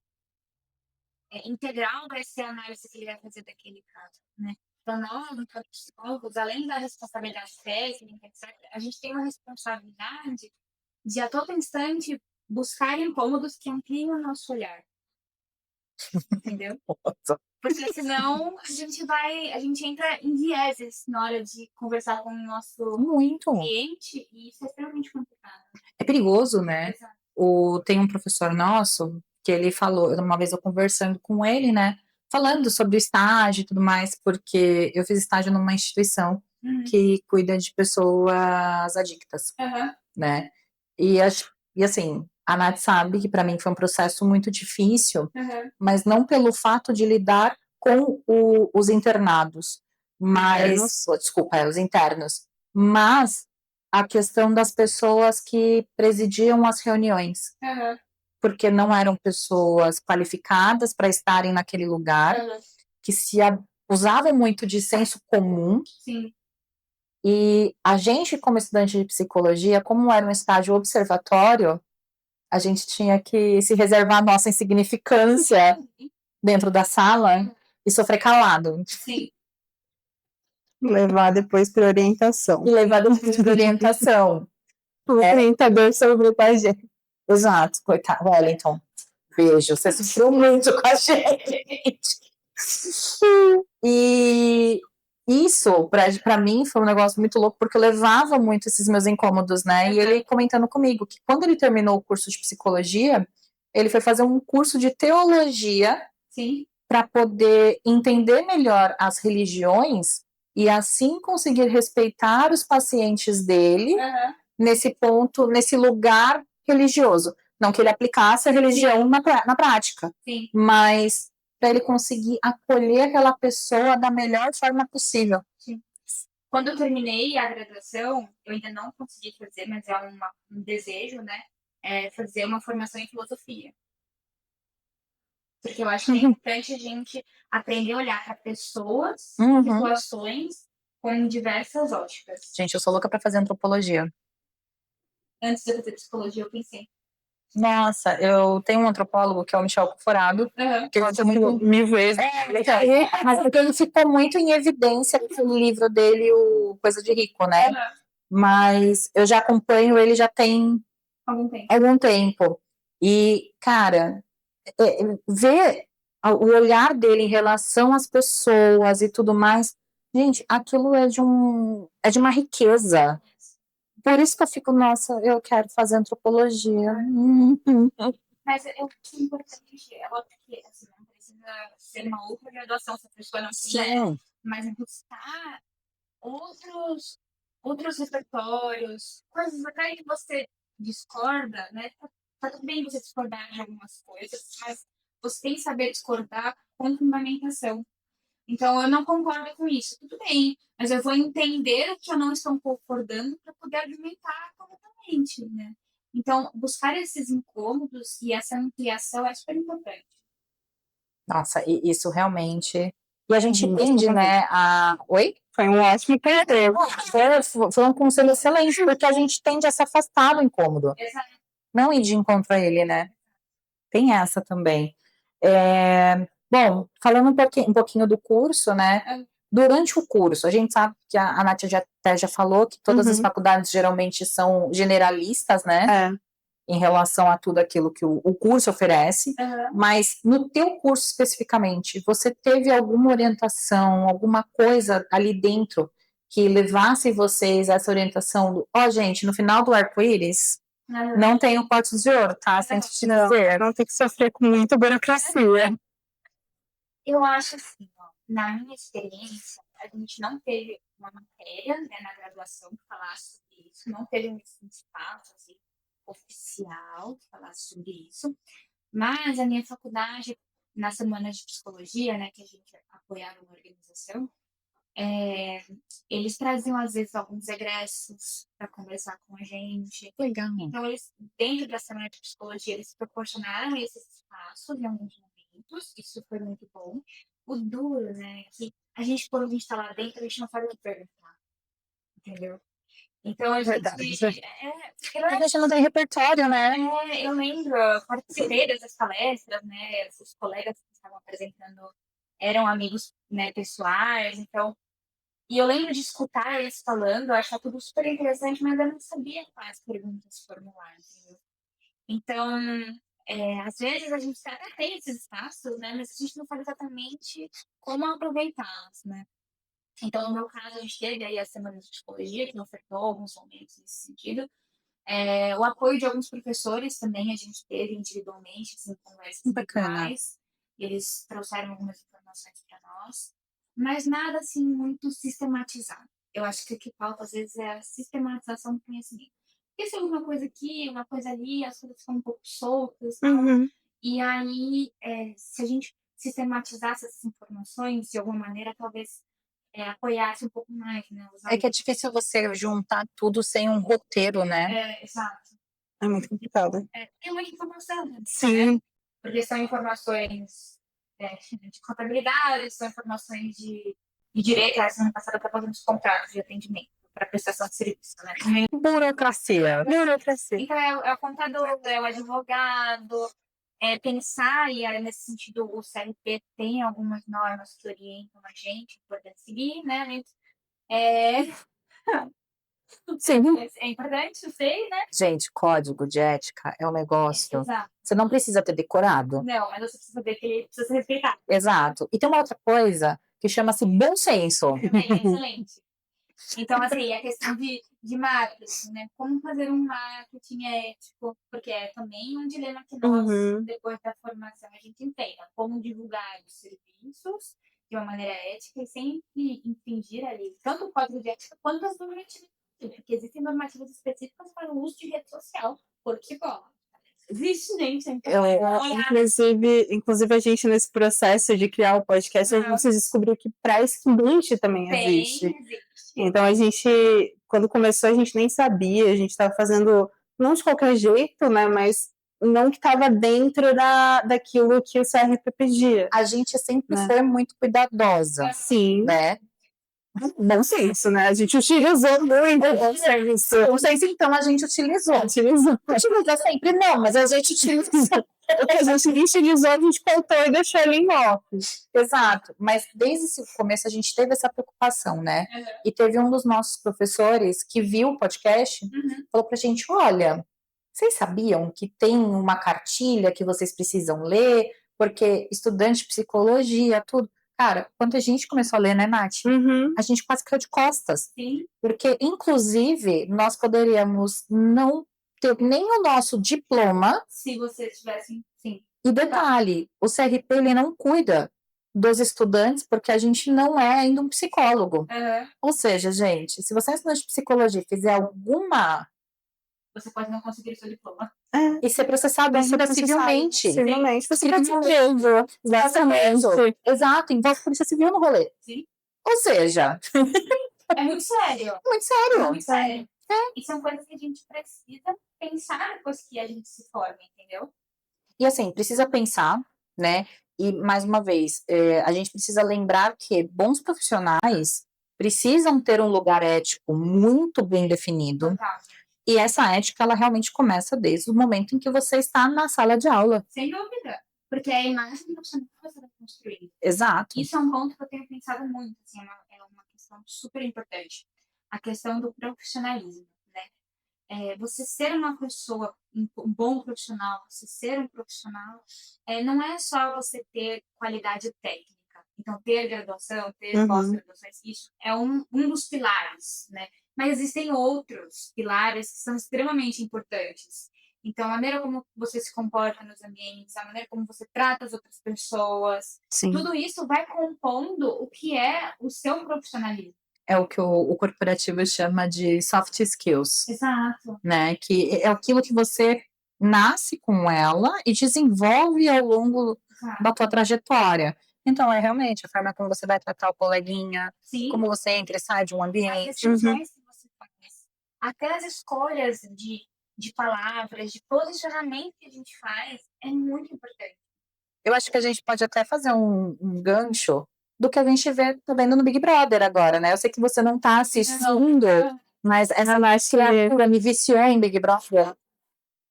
integral vai ser a análise que ele vai fazer daquele caso, né? Então, nós, enquanto psicólogos, além da responsabilidade técnica, etc., a gente tem uma responsabilidade de, a todo instante, buscar incômodos que ampliem o nosso olhar. Entendeu? Porque senão a gente entra em vieses na hora de conversar com o nosso cliente e isso é extremamente complicado. É perigoso, né? Exato. Tem um professor nosso que ele falou, uma vez eu conversando com ele, né? Falando sobre o estágio e tudo mais, porque eu fiz estágio numa instituição que cuida de pessoas adictas, né? E assim, a Nath sabe que para mim foi um processo muito difícil, mas não pelo fato de lidar com os internados, mas... os internos. Mas a questão das pessoas que presidiam as reuniões. Porque não eram pessoas qualificadas para estarem naquele lugar, que se usavam muito de senso comum. Sim. E a gente, como estudante de psicologia, como era um estágio observatório, a gente tinha que se reservar a nossa insignificância dentro da sala e sofrer calado. Sim. Levar depois para orientação. E levar depois para orientação. O orientador sobre com a gente. Exato, coitado. Wellington, beijo, você sofreu muito com a gente. E isso, para mim, foi um negócio muito louco, porque eu levava muito esses meus incômodos, né? E ele comentando comigo que quando ele terminou o curso de psicologia, ele foi fazer um curso de teologia Sim. para poder entender melhor as religiões e assim conseguir respeitar os pacientes dele nesse ponto, nesse lugar religioso. Não que ele aplicasse a religião na prática, Sim. mas para ele conseguir acolher aquela pessoa da melhor forma possível. Sim. Quando eu terminei a graduação, eu ainda não consegui fazer, mas é um desejo, né? Fazer uma formação em filosofia. Porque eu acho que é importante a gente aprender a olhar para pessoas, situações, com diversas óticas. Gente, eu sou louca para fazer antropologia. Antes de eu fazer psicologia, eu pensei. Nossa, eu tenho um antropólogo que é o Michel Cuforado, que eu muito mil vezes. Mas porque ele ficou muito em evidência no livro dele, o Coisa de Rico, né? Mas eu já acompanho ele já tem algum tempo. E, cara, ver o olhar dele em relação às pessoas e tudo mais, gente, aquilo é de uma riqueza. Por isso que eu fico, nossa, eu quero fazer antropologia. Mas eu acho importante, é óbvio que assim, não precisa ser uma outra graduação se a pessoa não quiser, mas buscar outros repertórios, coisas até que você discorda, né? Tá tudo bem você discordar de algumas coisas, mas você tem que saber discordar com fundamentação. Então, eu não concordo com isso, tudo bem, mas eu vou entender o que eu não estou concordando para poder argumentar corretamente, né? Então, buscar esses incômodos e essa ampliação é super importante. Nossa, isso realmente. E a gente tende, né, Oi? Foi um ótimo conselho. Foi um conselho excelente, porque a gente tende a se afastar do incômodo. Exato. Não ir de encontro a ele, né? Tem essa também. Bom, falando um pouquinho do curso, né? Durante o curso, a gente sabe que a Nath até já falou que todas as faculdades geralmente são generalistas, né? Em relação a tudo aquilo que o curso oferece, mas no teu curso especificamente, você teve alguma orientação, alguma coisa ali dentro que levasse vocês a essa orientação do, gente, no final do arco-íris, não tem o pote de ouro, tá? Sem te dizer. Não tem que sofrer com muita burocracia. Eu acho assim, na minha experiência, a gente não teve uma matéria, né, na graduação que falasse sobre isso, não teve um espaço assim, oficial que falasse sobre isso, mas a minha faculdade, na semana de psicologia, né, que a gente apoiava uma organização, eles traziam às vezes alguns egressos para conversar com a gente. Legal. Então, eles, dentro da semana de psicologia, eles proporcionaram esses espaços em alguns momentos, isso foi muito bom. O duro, né, é que a gente, quando a gente está lá dentro, a gente não sabe o que perguntar, entendeu? Então, a gente... A gente não tem repertório, né? Eu lembro, eu participei dessas palestras, né, os colegas que estavam apresentando eram amigos, né, pessoais, então... E eu lembro de escutar eles falando, eu achava tudo super interessante, mas eu não sabia quais perguntas formular, entendeu? Então, às vezes a gente até tem esses espaços, né? Mas a gente não sabe exatamente como aproveitá-los, né? Então, no meu caso, a gente teve aí a semana de psicologia, que ofertou alguns momentos nesse sentido. O apoio de alguns professores também a gente teve individualmente, em conversas individuais. Eles trouxeram algumas informações para nós. Mas nada, assim, muito sistematizado. Eu acho que o que falta, às vezes, é a sistematização do conhecimento. Porque se é uma coisa aqui, uma coisa ali, as coisas ficam um pouco soltas. E aí, se a gente sistematizasse essas informações, de alguma maneira, talvez apoiasse um pouco mais, né? É que é difícil você juntar tudo sem um roteiro, né? Exato. É muito complicado. Tem muita informação, né? Sim. Porque são informações de contabilidade, são informações de direito. A semana passada eu fazendo os contratos de atendimento para prestação de serviço, né? Burocracia. Então, é o contador, é o advogado, pensar, e aí, nesse sentido, o CLP tem algumas normas que orientam a gente para seguir, né? Sim. É importante, eu sei, né? Gente, código de ética é um negócio. Exato. Você não precisa ter decorado. Não, mas você precisa saber que ele precisa ser respeitado. Exato. E tem uma outra coisa que chama-se bom senso. Excelente. Então, assim, a questão de de marketing, né? Como fazer um marketing ético, porque é também um dilema que nós, depois da formação, a gente entende. Como divulgar os serviços de uma maneira ética e sempre infringir ali tanto o código de ética quanto as normativas, porque existem normativas específicas para o uso de rede social. Porque, bom, existe, gente. Então, Inclusive, a gente, nesse processo de criar o podcast, a gente descobriu que para estudante também existe. Então, a gente, quando começou, a gente nem sabia, a gente estava fazendo, não de qualquer jeito, né, mas não que estava dentro daquilo que o CRP pedia. A gente sempre foi muito cuidadosa. Sim. Né? Bom senso, né? A gente utilizou muito bom senso. Bom senso, então, a gente utilizou. Utiliza sempre não, mas a gente utilizou. A gente utilizou, a gente contou e deixou ele em off. Exato, mas desde o começo a gente teve essa preocupação, né? E teve um dos nossos professores que viu o podcast, falou pra gente, olha, vocês sabiam que tem uma cartilha que vocês precisam ler, porque estudante de psicologia, tudo. Cara, quando a gente começou a ler, né, Nath? A gente quase caiu de costas. Sim. Porque, inclusive, nós poderíamos não ter nem o nosso diploma. Se vocês tivessem, sim. E detalhe, o CRP ele não cuida dos estudantes porque a gente não é ainda um psicólogo. Ou seja, gente, se você é estudante de psicologia e fizer alguma... Você pode não conseguir o seu diploma. E ser processado ainda civilmente. Civilmente. Você pode ser preso. Exatamente. Exato, envolve polícia civil no rolê. Sim. Ou seja... É muito sério. Muito sério. Muito sério. E são coisas que a gente precisa pensar depois que a gente se forma, entendeu? E assim, precisa pensar, né? E, mais uma vez, a gente precisa lembrar que bons profissionais precisam ter um lugar ético muito bem definido. E essa ética, ela realmente começa desde o momento em que você está na sala de aula. Sem dúvida. Porque é a imagem profissional que você vai construir. Exato. Isso é um ponto que eu tenho pensado muito. Assim, é uma questão super importante. A questão do profissionalismo, né? Você ser uma pessoa, um bom profissional, você ser um profissional, não é só você ter qualidade técnica. Então, ter graduação, ter pós-graduações, isso é um dos pilares, né? Mas existem outros pilares que são extremamente importantes. Então, a maneira como você se comporta nos ambientes, a maneira como você trata as outras pessoas, tudo isso vai compondo o que é o seu profissionalismo. É o que o corporativo chama de soft skills. Exato. Né? Que é aquilo que você nasce com ela e desenvolve ao longo da tua trajetória. Então, é realmente a forma como você vai tratar o coleguinha, como você entra e sai de um ambiente. As decisões que você faz, até as escolhas de palavras, de posicionamento que a gente faz, é muito importante. Eu acho que a gente pode até fazer um gancho do que a gente tá vendo no Big Brother agora, né? Eu sei que você não tá assistindo, mas essa criatura me viciou em Big Brother.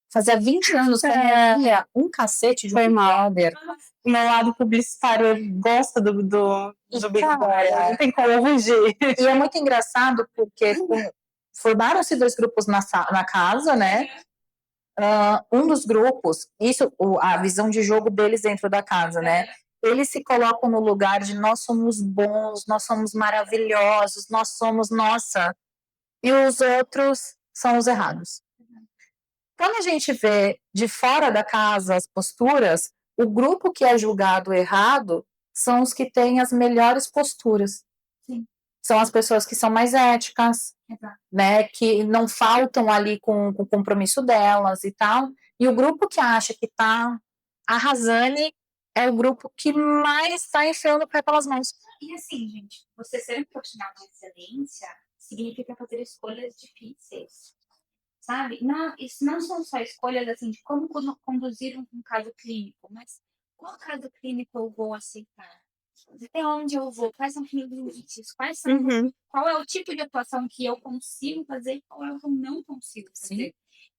Fazia 20 anos que eu ia um cacete de Big Brother. O meu lado publicitário gosta do Big Brother. Não tem como fugir. E é muito engraçado porque formaram-se 2 grupos na casa, né? Um dos grupos, a visão de jogo deles dentro da casa, né? Eles se colocam no lugar de nós somos bons, nós somos maravilhosos, nós somos nossa. E os outros são os errados. Quando a gente vê de fora da casa as posturas, o grupo que é julgado errado são os que têm as melhores posturas. Sim. São as pessoas que são mais éticas, né, que não faltam ali com o compromisso delas e tal. E o grupo que acha que está arrasando é o grupo que mais está enfiando o pé pelas mãos. E assim, gente, você ser um profissional de excelência significa fazer escolhas difíceis. Sabe? Não, isso não são só escolhas assim de como conduzir um caso clínico, mas qual caso clínico eu vou aceitar? Até onde eu vou? Quais são os limites? Qual é o tipo de atuação que eu consigo fazer e qual é o que eu não consigo fazer?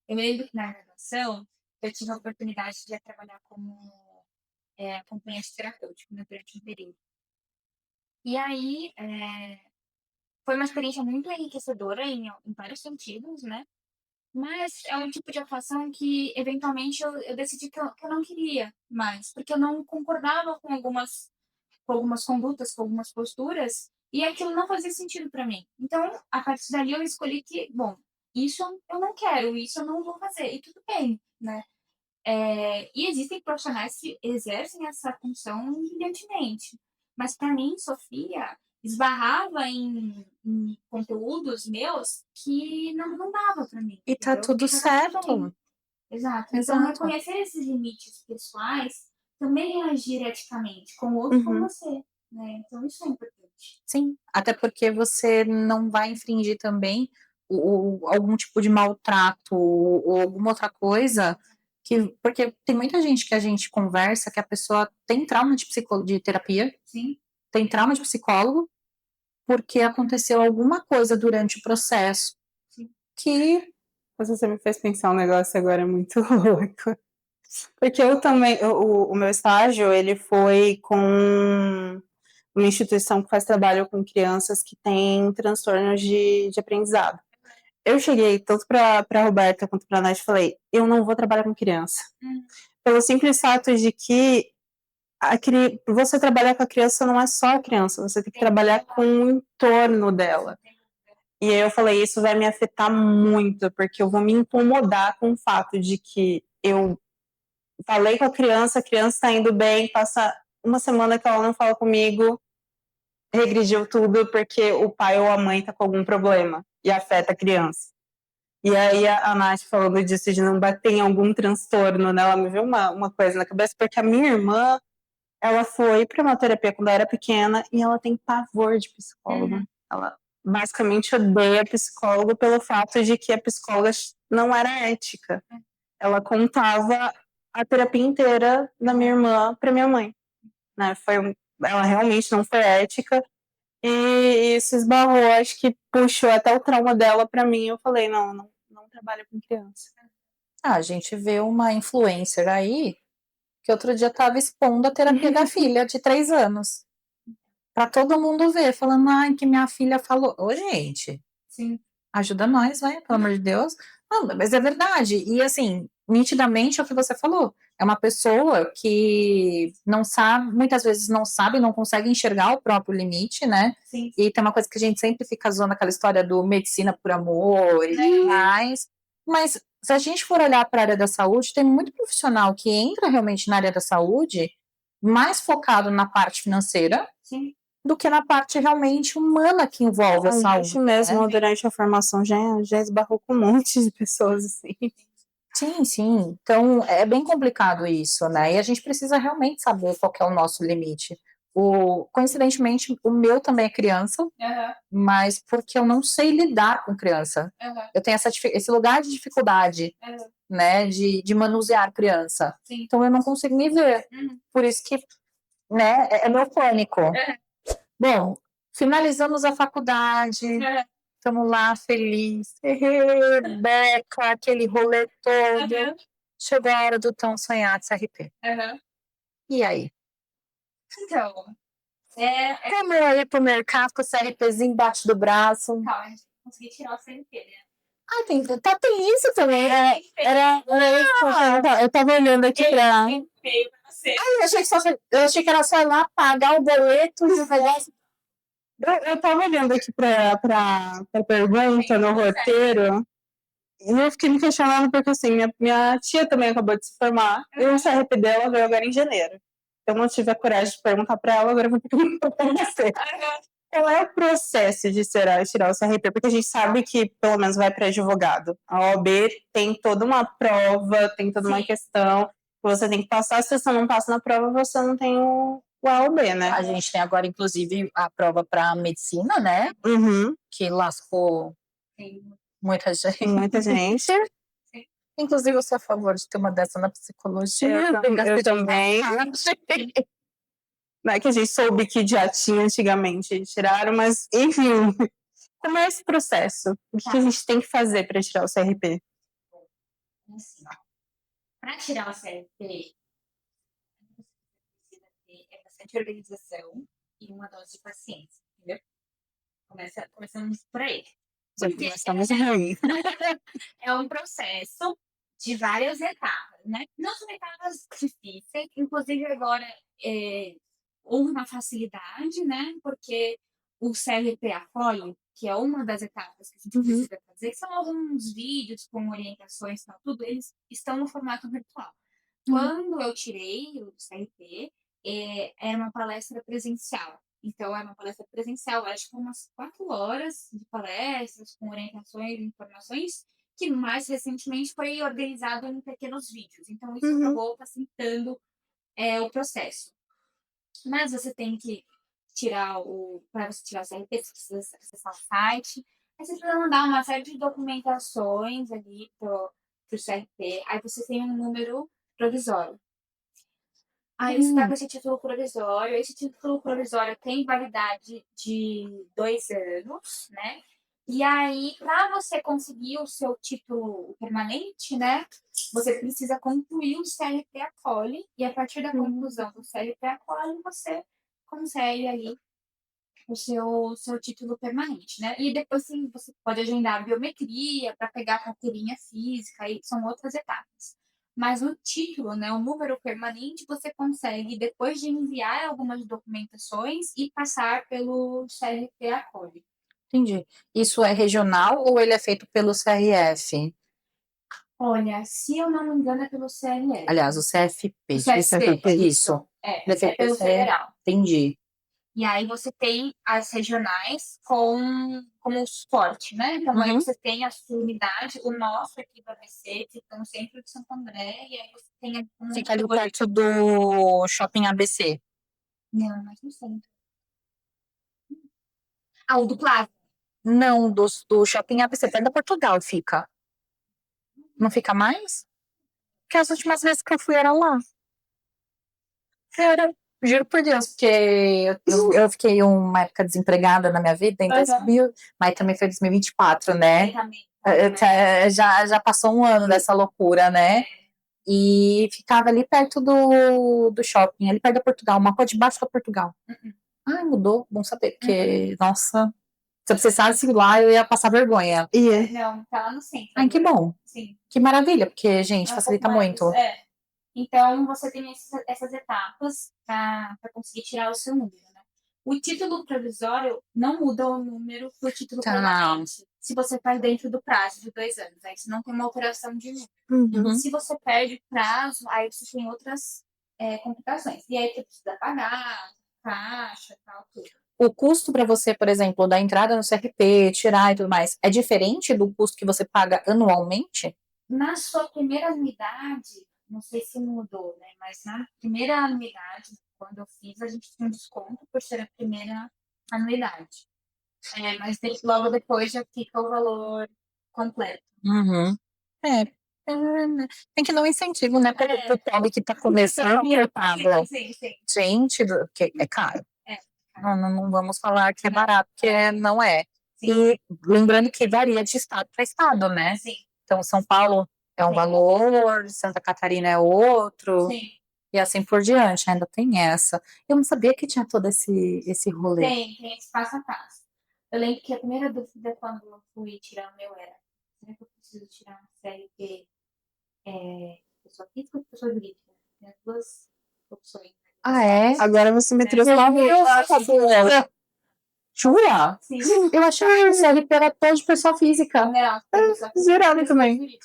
Eu me lembro que na graduação eu tive a oportunidade de trabalhar como acompanhante terapêutico, né, durante um período. E aí foi uma experiência muito enriquecedora em vários sentidos, né? Mas é um tipo de atuação que, eventualmente, eu decidi que eu não queria mais, porque eu não concordava com algumas condutas, com algumas posturas E aquilo não fazia sentido para mim. Então, a partir dali eu escolhi que, bom, isso eu não quero, isso eu não vou fazer, e tudo bem, né. E existem profissionais que exercem essa função brilhantemente, mas para mim, Sofia, esbarrava em conteúdos meus que não dava para mim, E tá entendeu. tudo E tá tudo bem. certo. Exato. Então Exato. reconhecer esses limites pessoais, também reagir eticamente com o outro, com Uhum. você, né. Então isso é importante. Sim, até porque você não vai infringir também algum tipo de maltrato ou alguma outra coisa porque tem muita gente que a gente conversa que a pessoa tem trauma de terapia, Sim. tem trauma de psicólogo, porque aconteceu alguma coisa durante o processo Sim. que Você me fez pensar um negócio agora muito louco. Porque eu também, o meu estágio, ele foi com uma instituição que faz trabalho com crianças que têm transtornos de aprendizado. Eu cheguei tanto para a Roberta quanto para a Nath e falei, eu não vou trabalhar com criança. Pelo simples fato de que você trabalhar com a criança não é só a criança, você tem que trabalhar com o entorno dela. E aí eu falei, isso vai me afetar muito, porque eu vou me incomodar com o fato de que eu falei com a criança está indo bem, passa uma semana que ela não fala comigo, regrediu tudo porque o pai ou a mãe tá com algum problema e afeta a criança. E aí a Nath falando disso, de não bater em algum transtorno, né? Ela me viu uma coisa na cabeça, porque a minha irmã, ela foi para uma terapia quando ela era pequena e ela tem pavor de psicólogo. Ela basicamente odeia psicólogo pelo fato de que a psicóloga não era ética. Ela contava a terapia inteira da minha irmã para minha mãe, né? Ela realmente não foi ética e isso esbarrou, acho que puxou até o trauma dela para mim. Eu falei, não trabalho com criança. a gente vê uma influencer aí que outro dia estava expondo a terapia da filha de 3 anos. Para todo mundo ver, falando, ai, que minha filha falou. Ô, gente, Sim. ajuda nós, vai, pelo amor de Deus. Não, mas é verdade. E assim, nitidamente é o que você falou. É uma pessoa que não sabe, muitas vezes não sabe, não consegue enxergar o próprio limite, né? Sim. E tem uma coisa que a gente sempre fica zoando aquela história do medicina por amor e tudo mais. Mas se a gente for olhar para a área da saúde, tem muito profissional que entra realmente na área da saúde mais focado na parte financeira. Sim. Do que na parte realmente humana que envolve a saúde. Isso mesmo, durante a formação já esbarrou com um monte de pessoas assim. Sim, sim. Então é bem complicado isso, né? E a gente precisa realmente saber qual que é o nosso limite. Coincidentemente, o meu também é criança, mas porque eu não sei lidar com criança. Eu tenho esse lugar de dificuldade, né? De manusear criança. Sim. Então eu não consigo me ver. Por isso que, né? É meu pânico. Bom, finalizamos a faculdade. Estamos lá, feliz. Beca, aquele rolê todo. Chegou a hora do tão sonhado CRP. E aí? Então, Como eu ia pro mercado com o CRPzinho embaixo do braço? calma, a gente conseguir tirar o CNP, né? Ah, tem isso também. Era isso que eu ia perguntar. Eu tava olhando aqui pra... Feio pra você. Eu achei que era só ir lá pagar o boleto e o negócio. Eu tava olhando aqui pra pergunta no roteiro e eu fiquei me questionando porque, assim, minha tia também acabou de se formar e o CRP dela veio agora em janeiro. Eu não tive a coragem de perguntar pra ela, agora eu vou ter que perguntar pra você. Qual é o processo de tirar o CRP? Porque a gente sabe que, pelo menos, vai para advogado. A OAB tem toda uma prova, tem toda uma questão que você tem que passar. Se você não passa na prova, você não tem o AOB, né? A gente tem agora, inclusive, a prova para medicina, né? Uhum. Que lascou muita gente. Muita gente. Inclusive, eu sou a favor de ter uma dessa na psicologia. Eu também. Não é que a gente soube que já tinha antigamente, tiraram, mas, enfim. Como é esse processo? O que a gente tem que fazer para tirar o CRP? Assim, ó. Para tirar o CRP, você precisa ter bastante organização e uma dose de paciência, entendeu? Começamos por aí. Nós estamos ruim. É um processo de várias etapas, né? Não são etapas difíceis, inclusive agora houve uma facilidade, né? Porque o CLP Afoli, que é uma das etapas que a gente precisa fazer, são alguns vídeos com orientações e tal, tudo, eles estão no formato virtual. Quando eu tirei o CLP, era uma palestra presencial. Então, era uma palestra presencial, acho que umas 4 horas de palestras, com orientações e informações, que mais recentemente foi organizado em pequenos vídeos. Então, isso acabou facilitando o processo. Mas você tem que para você tirar o CLP, você precisa acessar o site, aí você precisa mandar uma série de documentações ali pro CLP, aí você tem um número provisório. Aí você tá com esse título provisório, esse título provisório tem validade de 2 anos, né? E aí, para você conseguir o seu título permanente, né, você precisa concluir o CLP Afoli, e a partir da conclusão do CLP Afoli, você consegue ali o seu título permanente, né? E depois sim, você pode agendar a biometria para pegar a carteirinha física, aí são outras etapas. Mas o título, né, o número permanente, você consegue, depois de enviar algumas documentações, e passar pelo CLP Acolhe. Entendi. Isso é regional ou ele é feito pelo CRF? Olha, se eu não me engano, é pelo CRF. Aliás, o CFP. O CFP. Isso. É pelo federal. Entendi. E aí você tem as regionais como suporte, né? Então aí você tem a sua unidade, o nosso aqui do ABC, fica no centro de Santo André, e aí você tem... Fica ali perto do Shopping ABC. Não, mas no centro. Ah, o do Plaza. Não, do Shopping ABC, perto da Portugal fica. Não fica mais? Porque as últimas vezes que eu fui era lá. Juro por Deus, porque eu fiquei uma época desempregada na minha vida, então mas também foi 2024, né? Já passou um ano dessa loucura, né? E ficava ali perto do shopping, ali perto da Portugal, uma rua debaixo da Portugal. Ai, mudou, bom saber, porque, nossa, se eu precisasse ir lá, eu ia passar vergonha. Não, tá lá no centro. Ai, que bom. Sim. Que maravilha, porque, gente, facilita muito. Então, você tem essas etapas para conseguir tirar o seu número, né? O título provisório não muda o número do título permanente. Se você faz dentro do prazo de 2 anos, aí você não tem uma alteração de número. Se você perde o prazo, aí você tem outras complicações. E aí você precisa pagar, taxa, tal, tudo. O custo para você, por exemplo, da entrada no CRP, tirar e tudo mais, é diferente do custo que você paga anualmente? Na sua primeira anuidade, não sei se mudou, né? Mas na primeira anuidade, quando eu fiz, a gente tinha um desconto por ser a primeira anuidade. Mas logo depois já fica o valor completo. Tem que dar um incentivo, né? Para o pobre que está começando. Sim. Gente, que é caro. Não vamos falar que é barato, porque não é. E lembrando que varia de estado para estado, né? Sim. Então, São Paulo é um valor, Santa Catarina é outro, e assim por diante, ainda tem essa. Eu não sabia que tinha todo esse rolê. Tem esse passo a passo. Eu lembro que a primeira dúvida quando eu fui tirar o meu era: será que eu preciso tirar uma CLP pessoa física ou pessoa jurídica? Tem as 2 opções. Ah, é? Agora você me trouxe lá. Jura? Sim. Eu achava que o CLP era todo de pessoa física. Não, Jurado também.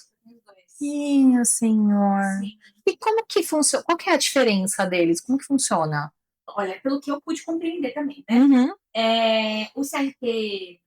Minha senhor. Sim. E como que funciona? Qual que é a diferença deles? Como que funciona? Olha, pelo que eu pude compreender também, né? O CLP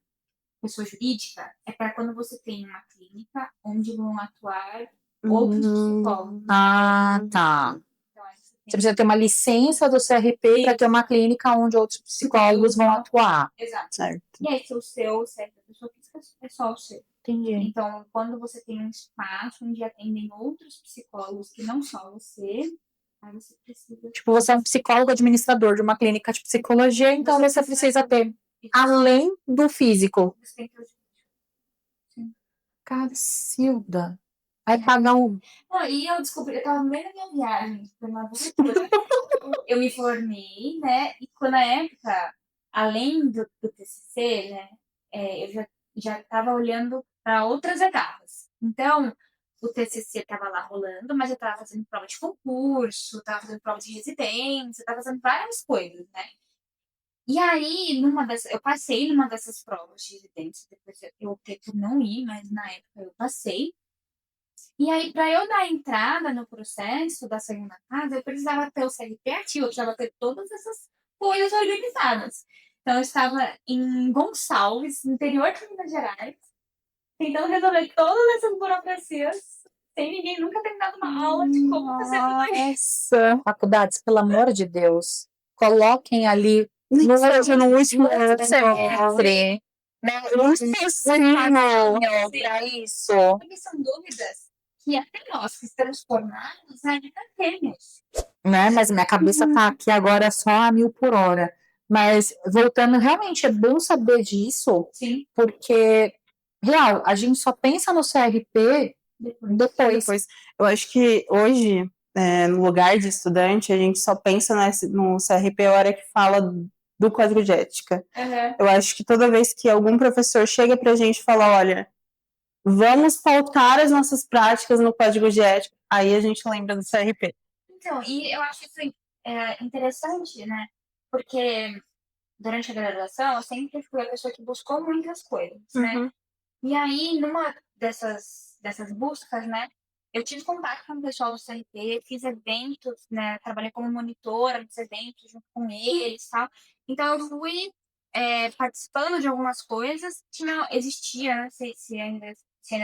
pessoa jurídica é para quando você tem uma clínica onde vão atuar outros psicólogos. Ah, tá. Então, você precisa ter uma licença do CRP para ter uma clínica onde outros psicólogos vão atuar. Exato. Certo. E aí, se o seu CRP pessoa física é só o seu. Entendi. Então, quando você tem um espaço onde atendem outros psicólogos que não só você, aí você precisa... Tipo, você é um psicólogo administrador de uma clínica de psicologia, então você precisa ter, além do físico. Você tem que ter... Cacilda. Vai pagar um... E eu descobri, eu tava no meio da minha viagem, foi uma aventura. Eu me formei, né? E quando na época, além do TCC, né? Eu já estava olhando para outras etapas. Então, o TCC estava lá rolando, mas eu estava fazendo prova de concurso, estava fazendo prova de residência, estava fazendo várias coisas, né? E aí, eu passei numa dessas provas de residência, depois eu optei por não ir, mas na época eu passei. E aí, para eu dar entrada no processo da segunda casa, eu precisava ter o CLT ativo, eu precisava ter todas essas coisas organizadas. Então, eu estava em Gonçalves, no interior de Minas Gerais, tentando resolver todas essas burocracias, sem ninguém nunca ter dado uma aula de como fazer tudo isso. Nossa! Faculdades, pelo amor de Deus, coloquem ali Nem que seja no último semestre, né? Para isso. Porque são dúvidas que até nós que estamos formados ainda temos. Né? Mas minha cabeça tá aqui agora só a 1000 por hora. Mas voltando, realmente é bom saber disso, Sim. porque, real, a gente só pensa no CRP depois. Eu acho que hoje, no lugar de estudante, a gente só pensa no CRP a hora que fala do código de ética. Eu acho que toda vez que algum professor chega pra gente e fala, olha, vamos pautar as nossas práticas no código de ética, aí a gente lembra do CRP. Então, e eu acho isso interessante, né? Porque durante a graduação, eu sempre fui a pessoa que buscou muitas coisas, né? E aí, numa dessas buscas, né, eu tive contato com o pessoal do CRP, fiz eventos, né, trabalhei como monitora dos eventos junto com eles e tal. Então, eu fui participando de algumas coisas. Existia, não sei se ainda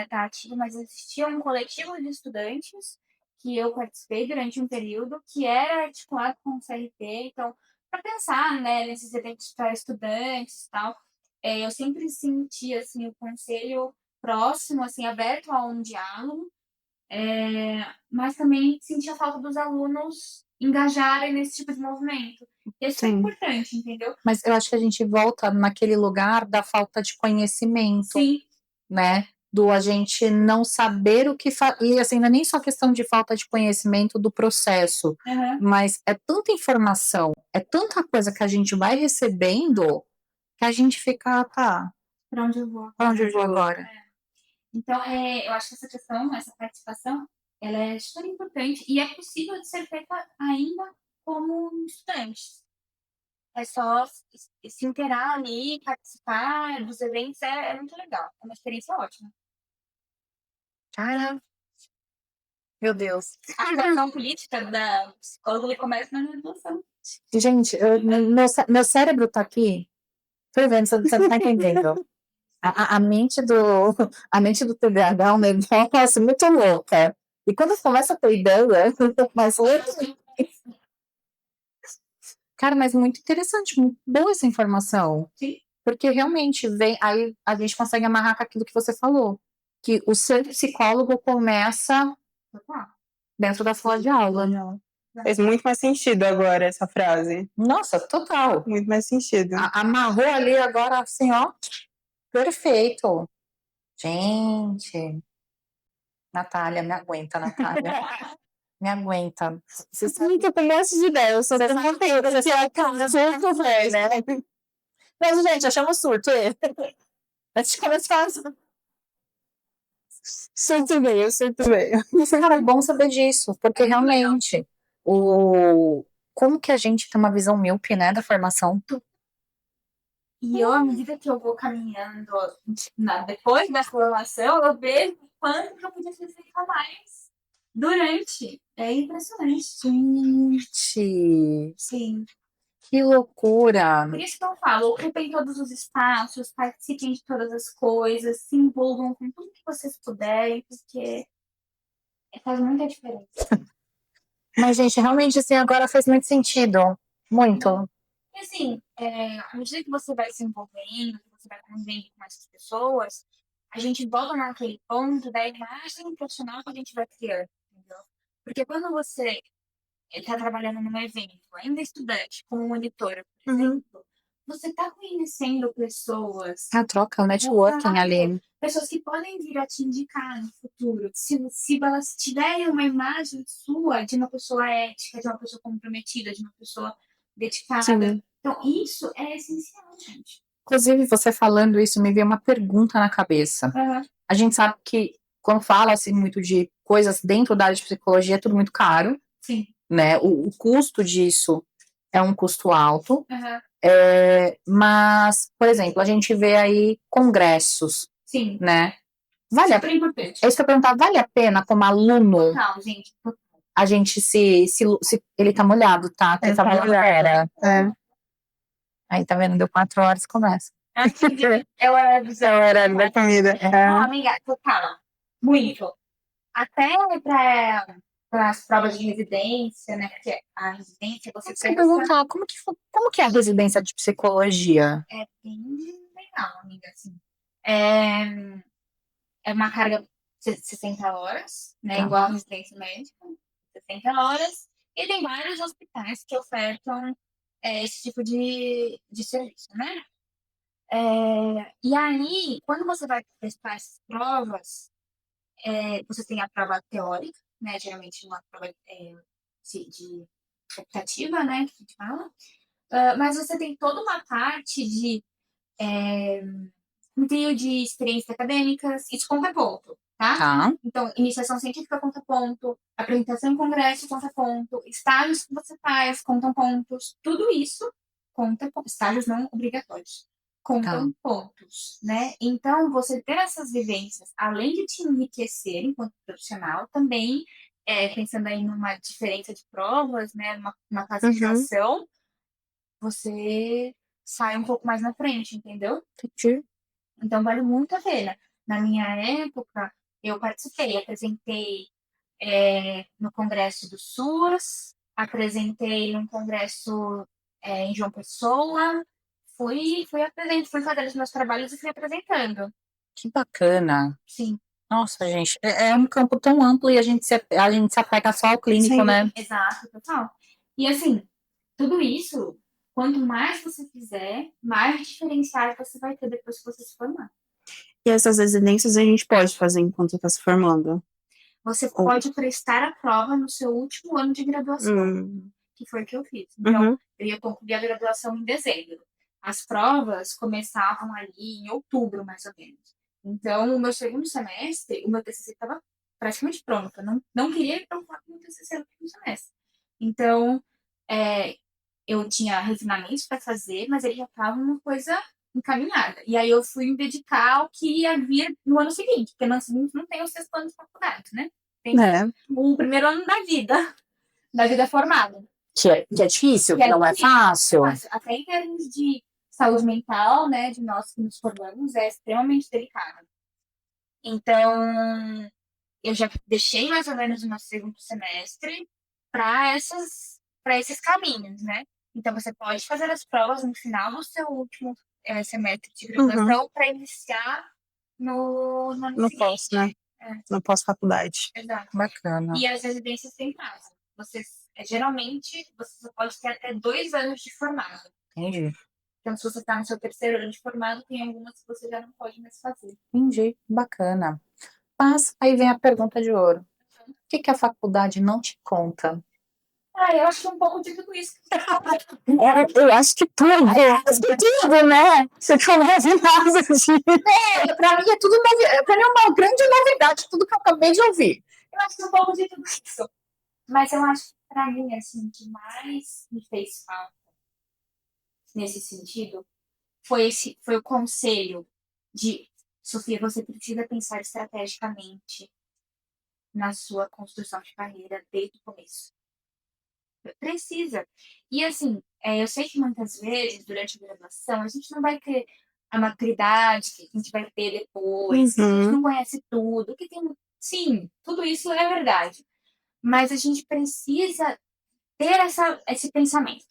está ativo, mas existia um coletivo de estudantes que eu participei durante um período, que era articulado com o CRP. Então, para pensar, né, nesses eventos para estudantes e tal, eu sempre senti, assim, o conselho próximo, assim, aberto a um diálogo, mas também sentia falta dos alunos engajarem nesse tipo de movimento. E isso é Sim. importante, entendeu? Mas eu acho que a gente volta naquele lugar da falta de conhecimento, Sim. né? Do a gente não saber o que e assim, não é nem só questão de falta de conhecimento do processo, mas é tanta informação, é tanta coisa que a gente vai recebendo que a gente fica, tá, Para onde eu vou? pra onde eu vou agora? Então, eu acho que essa questão, essa participação, ela é super importante e é possível de ser feita ainda como estudante. É só se inteirar ali, participar dos eventos, é muito legal. É uma experiência ótima. Cara, meu Deus. A atuação política da psicóloga ele começa na graduação. Gente, meu cérebro tá aqui fervendo, você não tá entendendo. A mente do TDAH é um negócio muito louca. E quando começa a ter ideia, mais louca. Cara, mas muito interessante, muito boa essa informação. Sim. Porque realmente vem, aí a gente consegue amarrar com aquilo que você falou. Que o ser psicólogo começa dentro da sala de aula. Faz muito mais sentido agora essa frase. Nossa, total. Muito mais sentido. Amarrou ali agora, assim, ó. Perfeito. Gente. Natália, me aguenta, Natália. Me aguenta. Você sabe que eu tenho um monte de ideia, eu só tenho certeza que é a surto, né? Mas, gente, achamos surto. Antes de começar. Surto veio. Cara, é bom saber disso, porque realmente, como que a gente tem uma visão míope, né, da formação? E eu, à medida que eu vou caminhando depois da formação, eu vejo quanto que eu podia ter feito a mais durante. É impressionante. Gente, Sim. que loucura. Por isso que eu falo, ocupem todos os espaços, participem de todas as coisas, se envolvam com tudo que vocês puderem, porque faz muita diferença. Mas, gente, realmente, assim, agora faz muito sentido. Muito. E assim, à medida que você vai se envolvendo, que você vai convivendo com essas pessoas, a gente volta naquele ponto da imagem profissional que a gente vai criando, entendeu? Porque quando você está trabalhando num evento, ainda estudante, como monitora, por exemplo, você está conhecendo pessoas. A troca, o networking ali. Pessoas que podem vir a te indicar no futuro. Se elas tiverem uma imagem sua de uma pessoa ética, de uma pessoa comprometida, de uma pessoa dedicada. Sim. Então, isso é essencial, gente. Inclusive, você falando isso, me veio uma pergunta na cabeça. A gente sabe que, quando fala assim, muito de coisas dentro da área de psicologia, é tudo muito caro. Sim. Né? O custo disso é um custo alto. Mas, por exemplo, a gente vê aí congressos, Sim, né? Vale a super importante. É isso que eu ia perguntar, vale a pena como aluno Total, gente. a gente se ele tá molhado, tá? Que Ele tá tava molhado. era. É. Aí tá vendo, deu 4 horas, começa. É o horário do É o horário da comida. Não, amiga, total. Muito. Até para as provas de residência, né? Porque a residência você Você quer pensa perguntar, como que é a residência de psicologia? é bem legal, amiga, assim. É, é uma carga de 60 horas, né? Tá. Igual a residência médica, 60 horas. E tem vários hospitais que ofertam esse tipo de serviço, né? E aí, quando você vai prestar essas provas, você tem a prova teórica, né? Geralmente uma prova de optativa, né? Que a gente fala. Mas você tem toda uma parte de envio de experiências acadêmicas, isso conta ponto, tá? Tá. Então, iniciação científica conta ponto, apresentação em congresso conta ponto, estágios que você faz contam pontos, tudo isso conta pontos, estágios não obrigatórios, contam pontos, né? Então, você ter essas vivências, além de te enriquecer enquanto profissional, também, pensando aí numa diferença de provas, né, numa classificação, você sai um pouco mais na frente, entendeu? Entendi. Então, vale muito a pena. Na minha época, eu participei, apresentei no Congresso do SUS, apresentei num congresso em João Pessoa, fui fazendo os meus trabalhos e fui apresentando. Que bacana. Sim, Nossa, gente, é um campo tão amplo e a gente se apega só ao clínico, Sim. né? exato, total. E assim, tudo isso, quanto mais você fizer, mais diferenciais você vai ter depois que você se formar. E essas residências a gente pode fazer enquanto está se formando. Você pode prestar a prova no seu último ano de graduação, que foi o que eu fiz. Então, eu ia concluir a graduação em dezembro. As provas começavam ali em outubro, mais ou menos. Então, o meu segundo semestre, o meu TCC estava praticamente pronto. Eu não queria me preocupar com o meu TCC no segundo semestre. Então, eu tinha refinamentos para fazer, mas ele já estava uma coisa encaminhada. E aí eu fui me dedicar ao que ia vir no ano seguinte, porque no ano seguinte não tem o sexto ano de faculdade, né? Tem o primeiro ano da vida formada. Que é difícil, que não é fácil. Até em termos de saúde mental, né, de nós que nos formamos, é extremamente delicado. Então, eu já deixei mais ou menos o meu segundo semestre para esses caminhos, né? Então, você pode fazer as provas no final do seu último semestre de graduação para iniciar no ano No seguinte. pós, né? No pós-faculdade. Exato. Bacana. E as residências têm prazo. Geralmente, você só pode ter até 2 anos de formado. Entendi. Então, se você está no seu terceiro ano de formado, tem algumas que você já não pode mais fazer. Entendi. Bacana. Mas aí vem a pergunta de ouro. O que a faculdade não te conta? Eu acho que um pouco de tudo isso. Eu acho que tudo, né? Você começa nada disso. Pra mim é tudo novidade. Pra mim é uma grande novidade, tudo que eu acabei de ouvir. Eu acho que um pouco de tudo isso. Mas eu acho que pra mim, assim, o que mais me fez falta nesse sentido foi o conselho de Sofia, você precisa pensar estrategicamente na sua construção de carreira desde o começo. Precisa. E assim, eu sei que muitas vezes, durante a graduação, a gente não vai ter a maturidade que a gente vai ter depois, a gente não conhece tudo, que tem. Sim, tudo isso é verdade. Mas a gente precisa ter esse pensamento.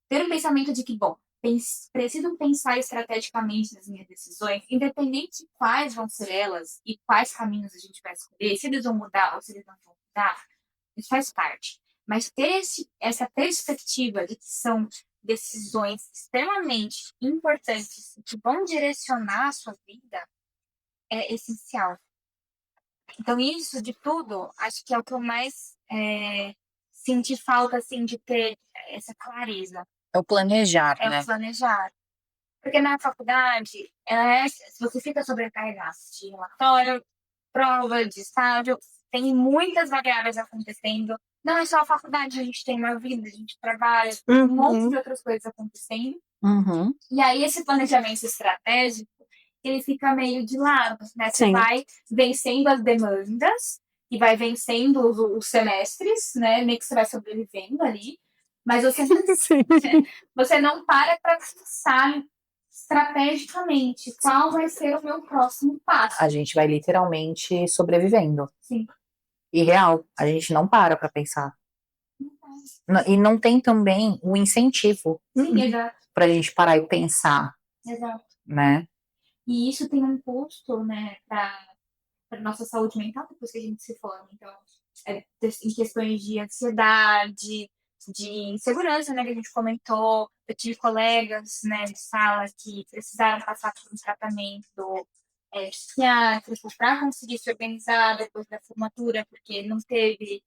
Ter um pensamento de que, bom, preciso pensar estrategicamente nas minhas decisões, independente de quais vão ser elas e quais caminhos a gente vai escolher, se eles vão mudar ou se eles não vão mudar, isso faz parte. Mas ter essa perspectiva de que são decisões extremamente importantes que vão direcionar a sua vida é essencial. Então, isso de tudo, acho que é o que eu mais senti falta, assim, de ter essa clareza. É o planejar, né? É o planejar. Porque na faculdade, se você fica sobrecarregado de relatório, prova, de estágio, tem muitas variáveis acontecendo. Não é só a faculdade, a gente tem uma vida, a gente trabalha, tem um monte de outras coisas acontecendo. Uhum. E aí, esse planejamento estratégico, ele fica meio de lado, né? Você Sim. vai vencendo as demandas e vai vencendo os semestres, né? Meio que você vai sobrevivendo ali, mas você não para para pensar estrategicamente qual vai ser o meu próximo passo. A gente vai literalmente sobrevivendo. Sim. E real, a gente não para pra pensar. E não tem também o incentivo Sim, exato. pra gente parar e pensar, Exato. né? E isso tem um custo, né, para nossa saúde mental depois que a gente se forma. Então, em questões de ansiedade, de insegurança, né, que a gente comentou. Eu tive colegas, né, de sala que precisaram passar por um tratamento psiquiátrico para conseguir se organizar depois da formatura, porque não teve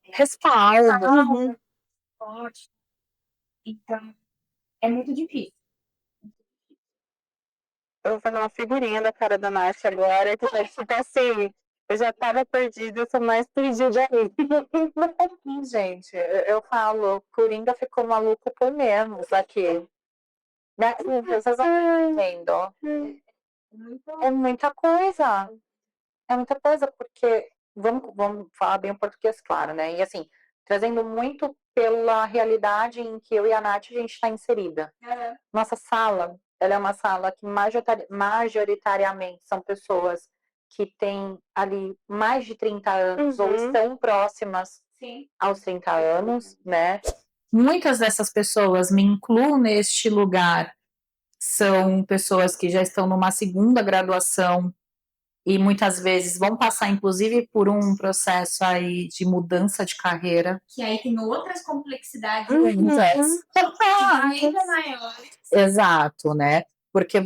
Respaldo. forte. Então, é muito difícil. Eu vou fazer uma figurinha da cara da Nath agora, que vai ficar assim. Eu já tava perdida, eu sou mais perdida ainda. Gente, eu falo, Coringa ficou maluco por menos aqui. Vocês não estão entendendo. É muita coisa. É muita coisa, porque vamos falar bem o português claro, né? E assim, trazendo muito pela realidade em que eu e a Nath a gente está inserida. Nossa sala, ela é uma sala que majoritariamente são pessoas que têm ali mais de 30 anos ou estão próximas aos 30 anos, né? Muitas dessas pessoas, me incluo neste lugar, são pessoas que já estão numa segunda graduação e muitas vezes vão passar, inclusive, por um processo aí de mudança de carreira. Que aí tem outras complexidades ainda maiores. Exato, né? Porque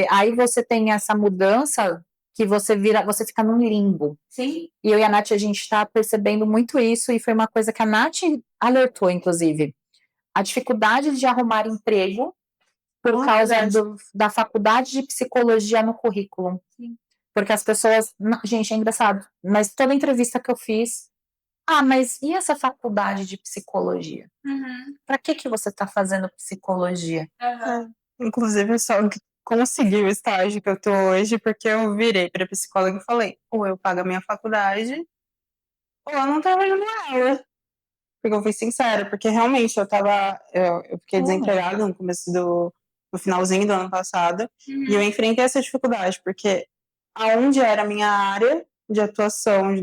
aí você tem essa mudança que você fica num limbo. Sim. E eu e a Nath, a gente está percebendo muito isso, e foi uma coisa que a Nath alertou, inclusive. A dificuldade de arrumar emprego por causa da faculdade de psicologia no currículo. Sim. Porque as pessoas... Gente, é engraçado, mas toda entrevista que eu fiz... mas e essa faculdade de psicologia? Para que você está fazendo psicologia? Inclusive, eu só consegui o estágio que eu tô hoje porque eu virei para psicóloga e falei, ou eu pago a minha faculdade, ou eu não trabalho na aula. Porque eu fui sincera, porque realmente eu fiquei desempregada no começo no finalzinho do ano passado, e eu enfrentei essa dificuldade, porque aonde era a minha área de atuação,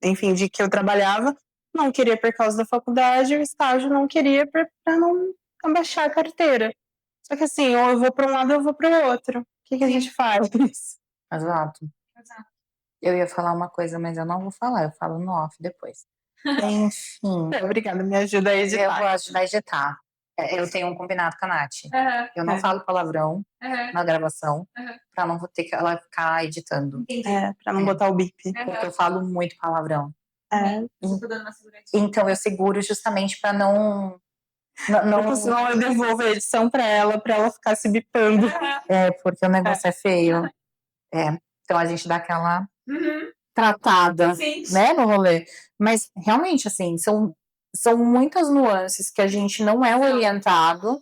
enfim, de que eu trabalhava, não queria por causa da faculdade, o estágio não queria para não abaixar a carteira. Só que assim, ou eu vou para um lado ou eu vou para o outro. O que a gente faz? Exato. Eu ia falar uma coisa, mas eu não vou falar, eu falo no off depois. Enfim. Obrigada, me ajuda a editar. Eu vou ajudar a editar. Eu tenho um combinado com a Nath. Eu não falo palavrão na gravação, pra não ter que ela ficar editando. Pra não botar o bip. Porque eu falo muito palavrão. Então, Então eu seguro justamente pra não... Porque senão eu devolvo a edição pra ela ficar se bipando. Porque o negócio é feio. Então a gente dá aquela tratada, né, no rolê. Mas realmente, assim, são muitas nuances que a gente não é orientado.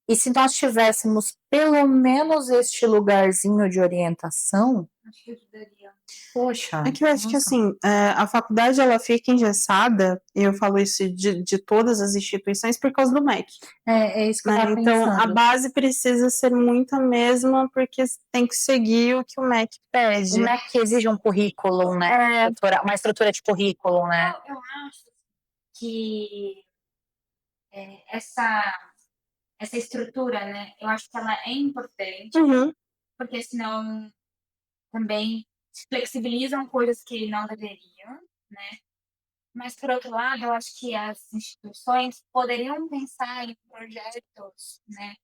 E se nós tivéssemos pelo menos este lugarzinho de orientação, acho que ajudaria. poxa. É que eu acho que assim, a faculdade ela fica engessada, e eu falo isso de todas as instituições por causa do MEC. É isso que eu tava Então, pensando. a base precisa ser muito a mesma, porque tem que seguir o que o MEC pede. O MEC exige um currículo, né? Uma estrutura de currículo, né? Eu acho que essa estrutura, né? Eu acho que ela é importante, porque senão também se flexibilizam coisas que não deveriam, né? Mas, por outro lado, eu acho que as instituições poderiam pensar em projetos, né?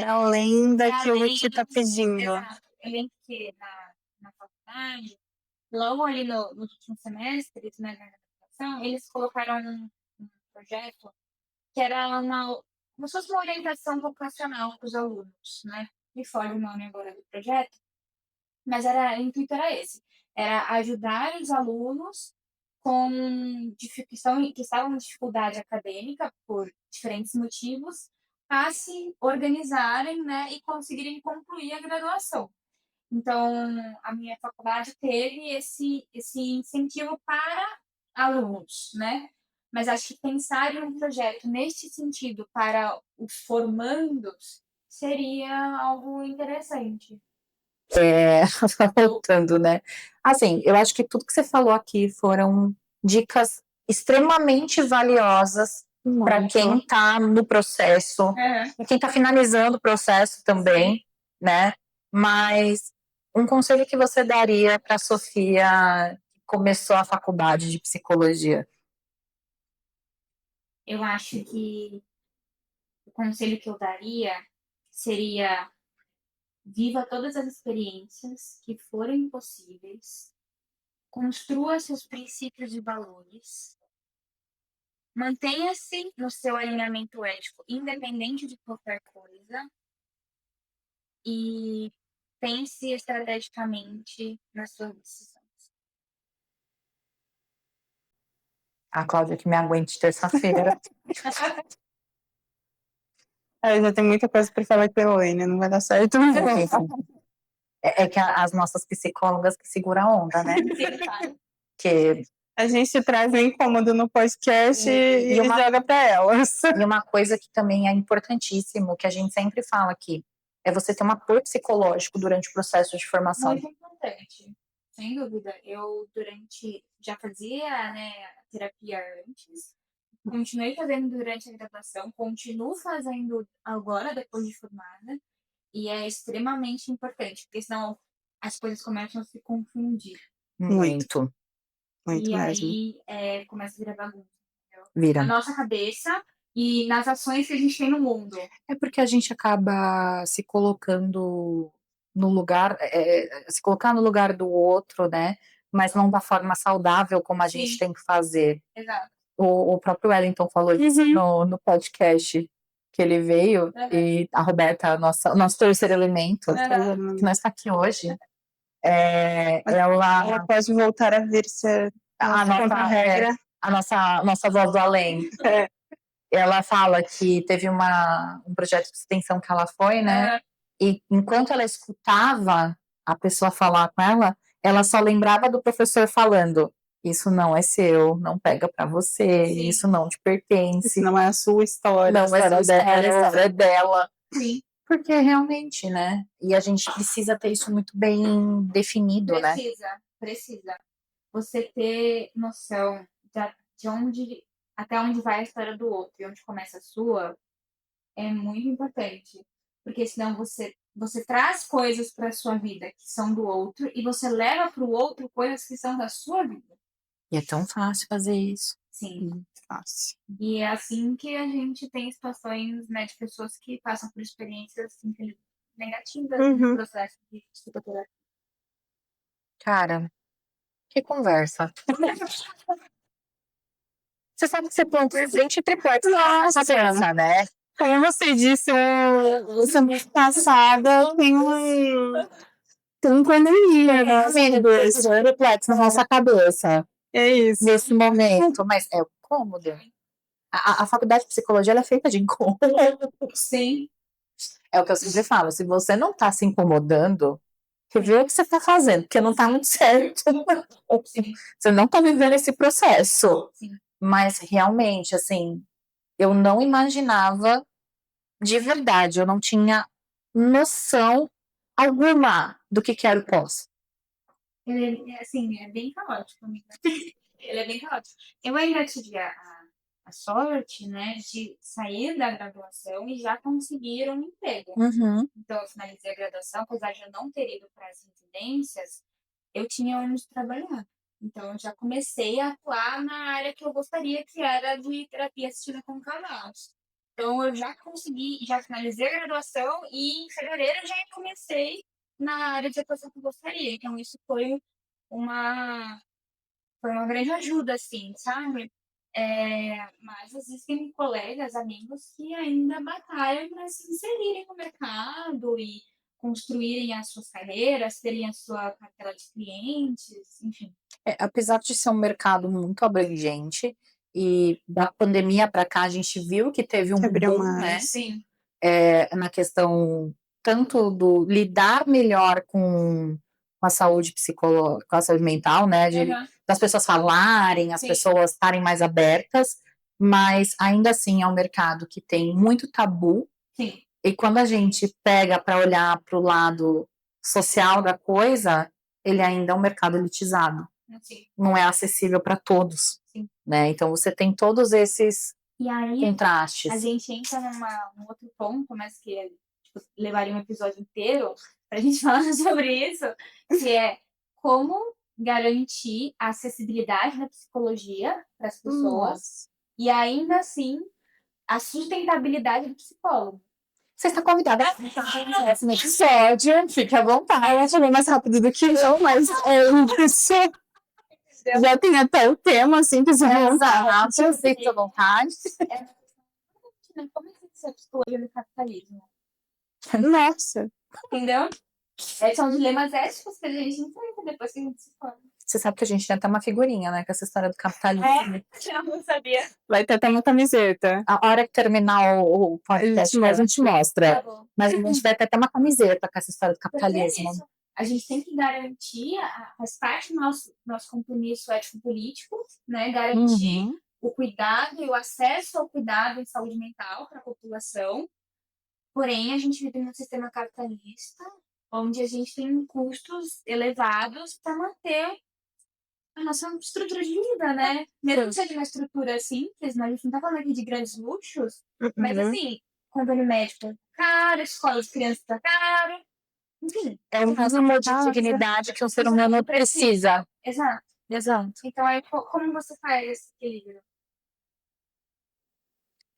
Além daquilo que está pedindo. Exato. Eu lembro que na faculdade, logo ali nos últimos semestres, né, na graduação, eles colocaram um projeto que era como se fosse uma orientação vocacional para os alunos, né? Me foge o nome agora do projeto, mas o intuito era esse. era ajudar os alunos que estavam em dificuldade acadêmica por diferentes motivos a se organizarem, né, e conseguirem concluir a graduação. Então, a minha faculdade teve esse incentivo para alunos, né? Mas acho que pensar em um projeto neste sentido para os formandos seria algo interessante. Voltando, né? Assim, eu acho que tudo que você falou aqui foram dicas extremamente valiosas para quem está no processo, e quem está finalizando o processo também, né? Mas um conselho que você daria para a Sofia que começou a faculdade de psicologia? Eu acho que o conselho que eu daria seria: viva todas as experiências que forem possíveis, construa seus princípios e valores, mantenha-se no seu alinhamento ético, independente de qualquer coisa, e pense estrategicamente nas suas decisões. A Cláudia que me aguente terça-feira. Já tem muita coisa para falar com a Elaine, não vai dar certo. É que as nossas psicólogas que seguram a onda, né? Que a gente traz o incômodo no podcast e joga para elas. E uma coisa que também é importantíssimo, que a gente sempre fala aqui, é você ter um apoio psicológico durante o processo de formação. Muito importante, sem dúvida. Eu já fazia, né, terapia antes, continuei fazendo durante a graduação, continuo fazendo agora, depois de formada, e é extremamente importante, porque senão as coisas começam a se confundir. Muito E mesmo. aí começa a virar bagunça. Vira. Na nossa cabeça e nas ações que a gente tem no mundo. É porque a gente acaba se colocando no lugar, se colocar no lugar do outro, né? Mas não da forma saudável como a gente tem que fazer. Exato. O próprio Wellington falou isso no podcast que ele veio, e a Roberta, o nosso terceiro elemento, que não está aqui hoje, ela pode voltar a vir ser a nossa voz do além. Ela fala que teve um projeto de extensão que ela foi, né? E enquanto ela escutava a pessoa falar com ela só lembrava do professor falando: isso não é seu, não pega para você, Sim. Isso não te pertence. Isso não é a sua história, não é a história dela. Sim. Porque realmente, né? E a gente precisa ter isso muito bem definido, né? Precisa. Você ter noção até onde vai a história do outro e onde começa a sua é muito importante. Porque senão você traz coisas para a sua vida que são do outro e você leva para o outro coisas que são da sua vida. E é tão fácil fazer isso. Sim. Fácil. E é assim que a gente tem situações, né, de pessoas que passam por experiências assim, negativas no processo de psicoterapia. Cara, que conversa. Você sabe que você plantou 20 triplex na cabeça, né? Como você disse, semana passada tem pandemia, né? Triplex na nossa cabeça. É isso. Nesse momento. Mas é cômodo. A faculdade de psicologia ela é feita de incômodo. Sim. É o que eu sempre falo. Se você não tá se incomodando, vê o que você tá fazendo, porque não tá muito certo. Sim. Você não tá vivendo esse processo. Sim. Mas realmente, assim, eu não imaginava de verdade, eu não tinha noção alguma do que era o pós. Ele é bem caótico, amiga. Ele é bem caótico. Eu ainda tive a sorte, né, de sair da graduação e já conseguir um emprego. Então, eu finalizei a graduação, apesar de eu não ter ido para as residências, eu tinha onde trabalhar. Então, eu já comecei a atuar na área que eu gostaria, que era de terapia assistida com cavalos. Então, eu já finalizei a graduação e em fevereiro eu já comecei na área de atuação que eu gostaria. Então, isso foi uma grande ajuda, assim, sabe? Mas existem colegas, amigos que ainda batalham para se inserirem no mercado e construírem as suas carreiras, terem a sua cartela de clientes, enfim. Apesar de ser um mercado muito abrangente, e da pandemia para cá a gente viu que teve um Abriu boom, né? mais. Sim. Na questão tanto do lidar melhor com a saúde psicológica, com a saúde mental, né? Das pessoas falarem, as Sim. pessoas estarem mais abertas, mas ainda assim é um mercado que tem muito tabu. Sim. E quando a gente pega para olhar para o lado social da coisa, ele ainda é um mercado elitizado. Sim. Não é acessível para todos. Sim. Né? Então você tem todos esses E aí, contrastes. a gente entra num outro ponto, mas que tipo, levaria um episódio inteiro para a gente falar sobre isso, que é como garantir a acessibilidade da psicologia para as pessoas e ainda assim a sustentabilidade do psicólogo. Você está convidada a esse episódio, fique à vontade. Ela falou mais rápido do que eu, mas isso já tem até o tema, assim, que você Exato, fique à vontade. Como é que é a psicologia do capitalismo? Nossa. Entendeu? São dilemas éticos que a gente enfrenta depois que a gente se forma. Você sabe que a gente já tem uma figurinha, né? Com essa história do capitalismo. Eu não sabia. Vai ter até uma camiseta. A hora que terminar o podcast, a gente mostra. Tá bom. Mas a gente vai ter até uma camiseta com essa história do capitalismo. Isso. A gente tem que garantir, faz parte do nosso compromisso ético-político, né? Garantir o cuidado e o acesso ao cuidado em saúde mental para a população. Porém, a gente vive num sistema capitalista onde a gente tem custos elevados para manter a nossa estrutura de vida, né? Mesmo que seja uma estrutura simples, mas a gente não tá falando aqui de grandes luxos, mas assim, convênio médico caro, escola de crianças tá caro, enfim. É um mínimo de dignidade que um ser humano precisa. Exato. Exato. Então, aí, como você faz esse equilíbrio?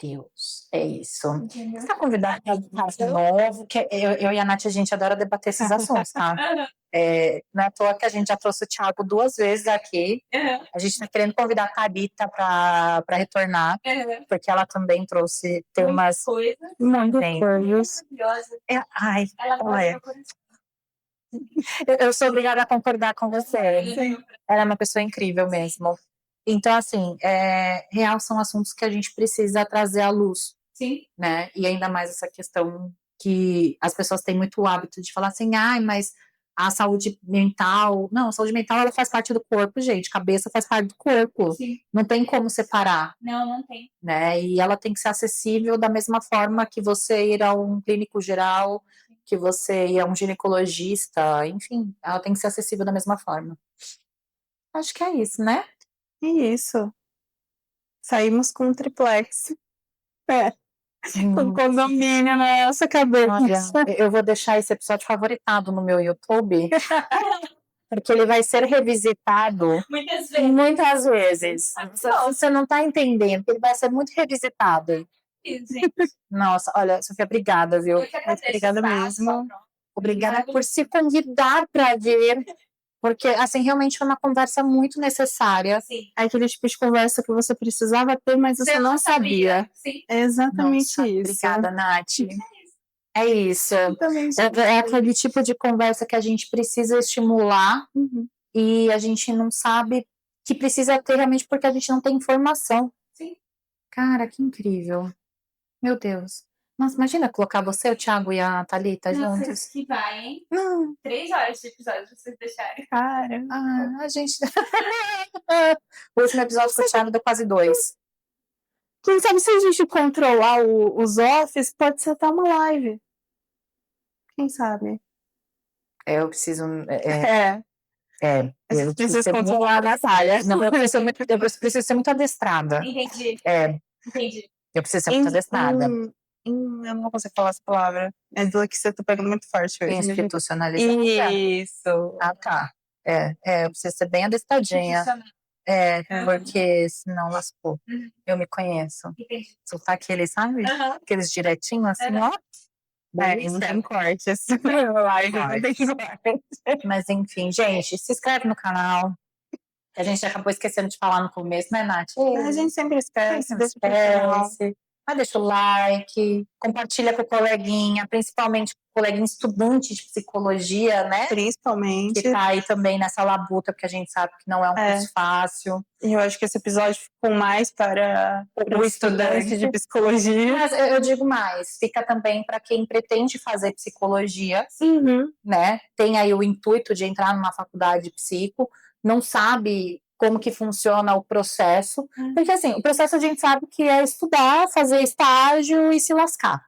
Deus, é isso. Entendeu? Você está convidada para um de novo, que eu e a Nath, a gente adora debater esses assuntos, tá? Não é à toa que a gente já trouxe o Thiago 2 vezes aqui. A gente está querendo convidar a Thalita para retornar, porque ela também trouxe temas Muito coisas. Ai, olha. Eu sou obrigada a concordar com você. Sim. Ela é uma pessoa incrível mesmo. Então, assim, real são assuntos que a gente precisa trazer à luz. Sim. Né? E ainda mais essa questão que as pessoas têm muito hábito de falar assim, ai, mas a saúde mental... Não, a saúde mental, ela faz parte do corpo, gente. Cabeça faz parte do corpo. Sim. Não tem como separar. Não tem. Né? E ela tem que ser acessível da mesma forma que você ir a um clínico geral, que você ir a um ginecologista, enfim, ela tem que ser acessível da mesma forma. Acho que é isso, né? É isso. Saímos com um triplex. Com condomínio na nossa cabeça. Olha, eu vou deixar esse episódio favoritado no meu YouTube, porque ele vai ser revisitado muitas vezes. Você não está entendendo, ele vai ser muito revisitado. Nossa, olha, Sofia, obrigada, viu? Obrigada mesmo. Obrigada por se convidar para vir, porque, assim, realmente foi uma conversa muito necessária. Sim. Aquele tipo de conversa que você precisava ter, mas você não sabia. Sim. É exatamente Nossa, isso. obrigada, Nath. É isso. É aquele tipo de conversa que a gente precisa estimular e a gente não sabe que precisa ter realmente porque a gente não tem informação. Sim. Cara, que incrível. Meu Deus. Nossa, imagina colocar você, o Thiago e a Thalita juntos. Que vai, hein? Não. 3 horas de episódio pra vocês deixarem. Cara. A gente... O último episódio com o Thiago deu quase 2. Quem sabe se a gente controlar os offs, pode ser até uma live. Quem sabe? Eu preciso... Eu preciso controlar a Natália. Não, eu preciso ser muito adestrada. Entendi. Entendi. Eu preciso ser muito adestrada. Eu não consigo falar essa palavra. É do que você tá pegando muito forte hoje. Institucionalizada. Isso. Ah, tá. Eu preciso ser bem adestradinha. Porque senão lascou. Eu me conheço. Entendi. Soltar aqueles, sabe? Aqueles direitinhos assim, ó. Não tem cortes. Não tem cortes. Mas enfim, gente, se inscreve no canal. A gente acabou esquecendo de falar no começo, né, Nath? A gente sempre esquece. Esquece. Mas deixa o like, compartilha com o coleguinha, principalmente com o coleguinha estudante de psicologia, né? Que Principalmente. tá aí também nessa labuta, porque a gente sabe que não é um curso fácil. E eu acho que esse episódio ficou mais para o estudante de psicologia. Mas eu digo mais, fica também para quem pretende fazer psicologia, né? Tem aí o intuito de entrar numa faculdade de psico, não sabe como que funciona o processo, porque assim, o processo a gente sabe que é estudar, fazer estágio e se lascar.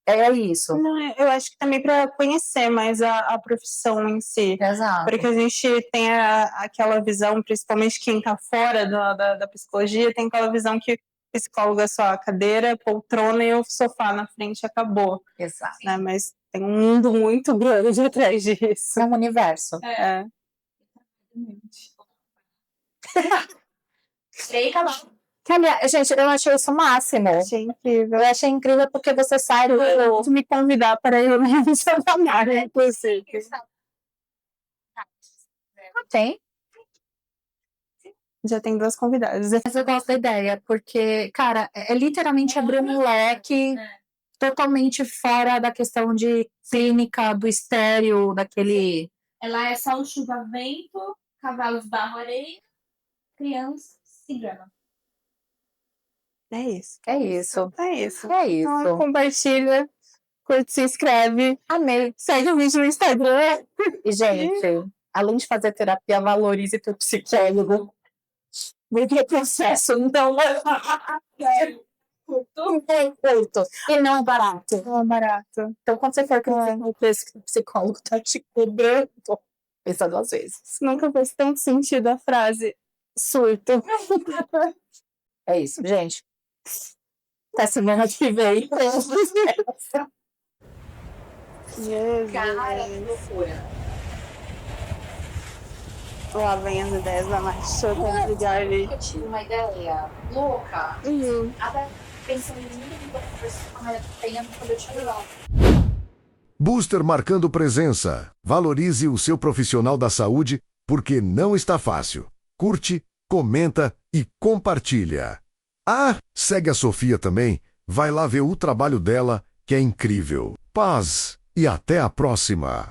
É isso. Não, eu acho que também para conhecer mais a profissão em si. Exato. Porque a gente tem aquela visão, principalmente quem está fora da psicologia, tem aquela visão que psicólogo é só a cadeira, poltrona e o sofá na frente, acabou. Exato. Né? Mas tem um mundo muito grande atrás disso. É um universo. É. Fica lá. Gente, eu achei isso o máximo. Achei incrível. Eu achei incrível porque você sai de me convidar para ir na revista da Mara, inclusive. Tem? Já tem 2 convidadas. Mas eu gosto da ideia, porque, cara, é literalmente abrir um leque totalmente fora da questão de clínica, do estéreo, daquele... Ela é só o chuva-vento, cavalos barro-areia, criança, cigana. É isso. É isso. É isso. É isso. Então, compartilha, curte, se inscreve. Amei. Segue o vídeo no Instagram. E, gente, além de fazer terapia, valorize teu psicólogo. Porque processo não é Curto. E não é barato. Não é barato. Então, quando você for criticar o preço que o psicólogo tá te cobrando, pensa 2 vezes. Nunca fez tanto sentido a frase surto. É isso, gente. Até semana que vem. Jesus. Cara, que loucura. Lá vem as ideias da Nath. Eu tive uma ideia louca. Até pensando em muito tempo quando eu tive lá. Booster marcando presença. Valorize o seu profissional da saúde, porque não está fácil. Curte, comenta e compartilha. Ah, segue a Sofia também. Vai lá ver o trabalho dela, que é incrível. Paz e até a próxima.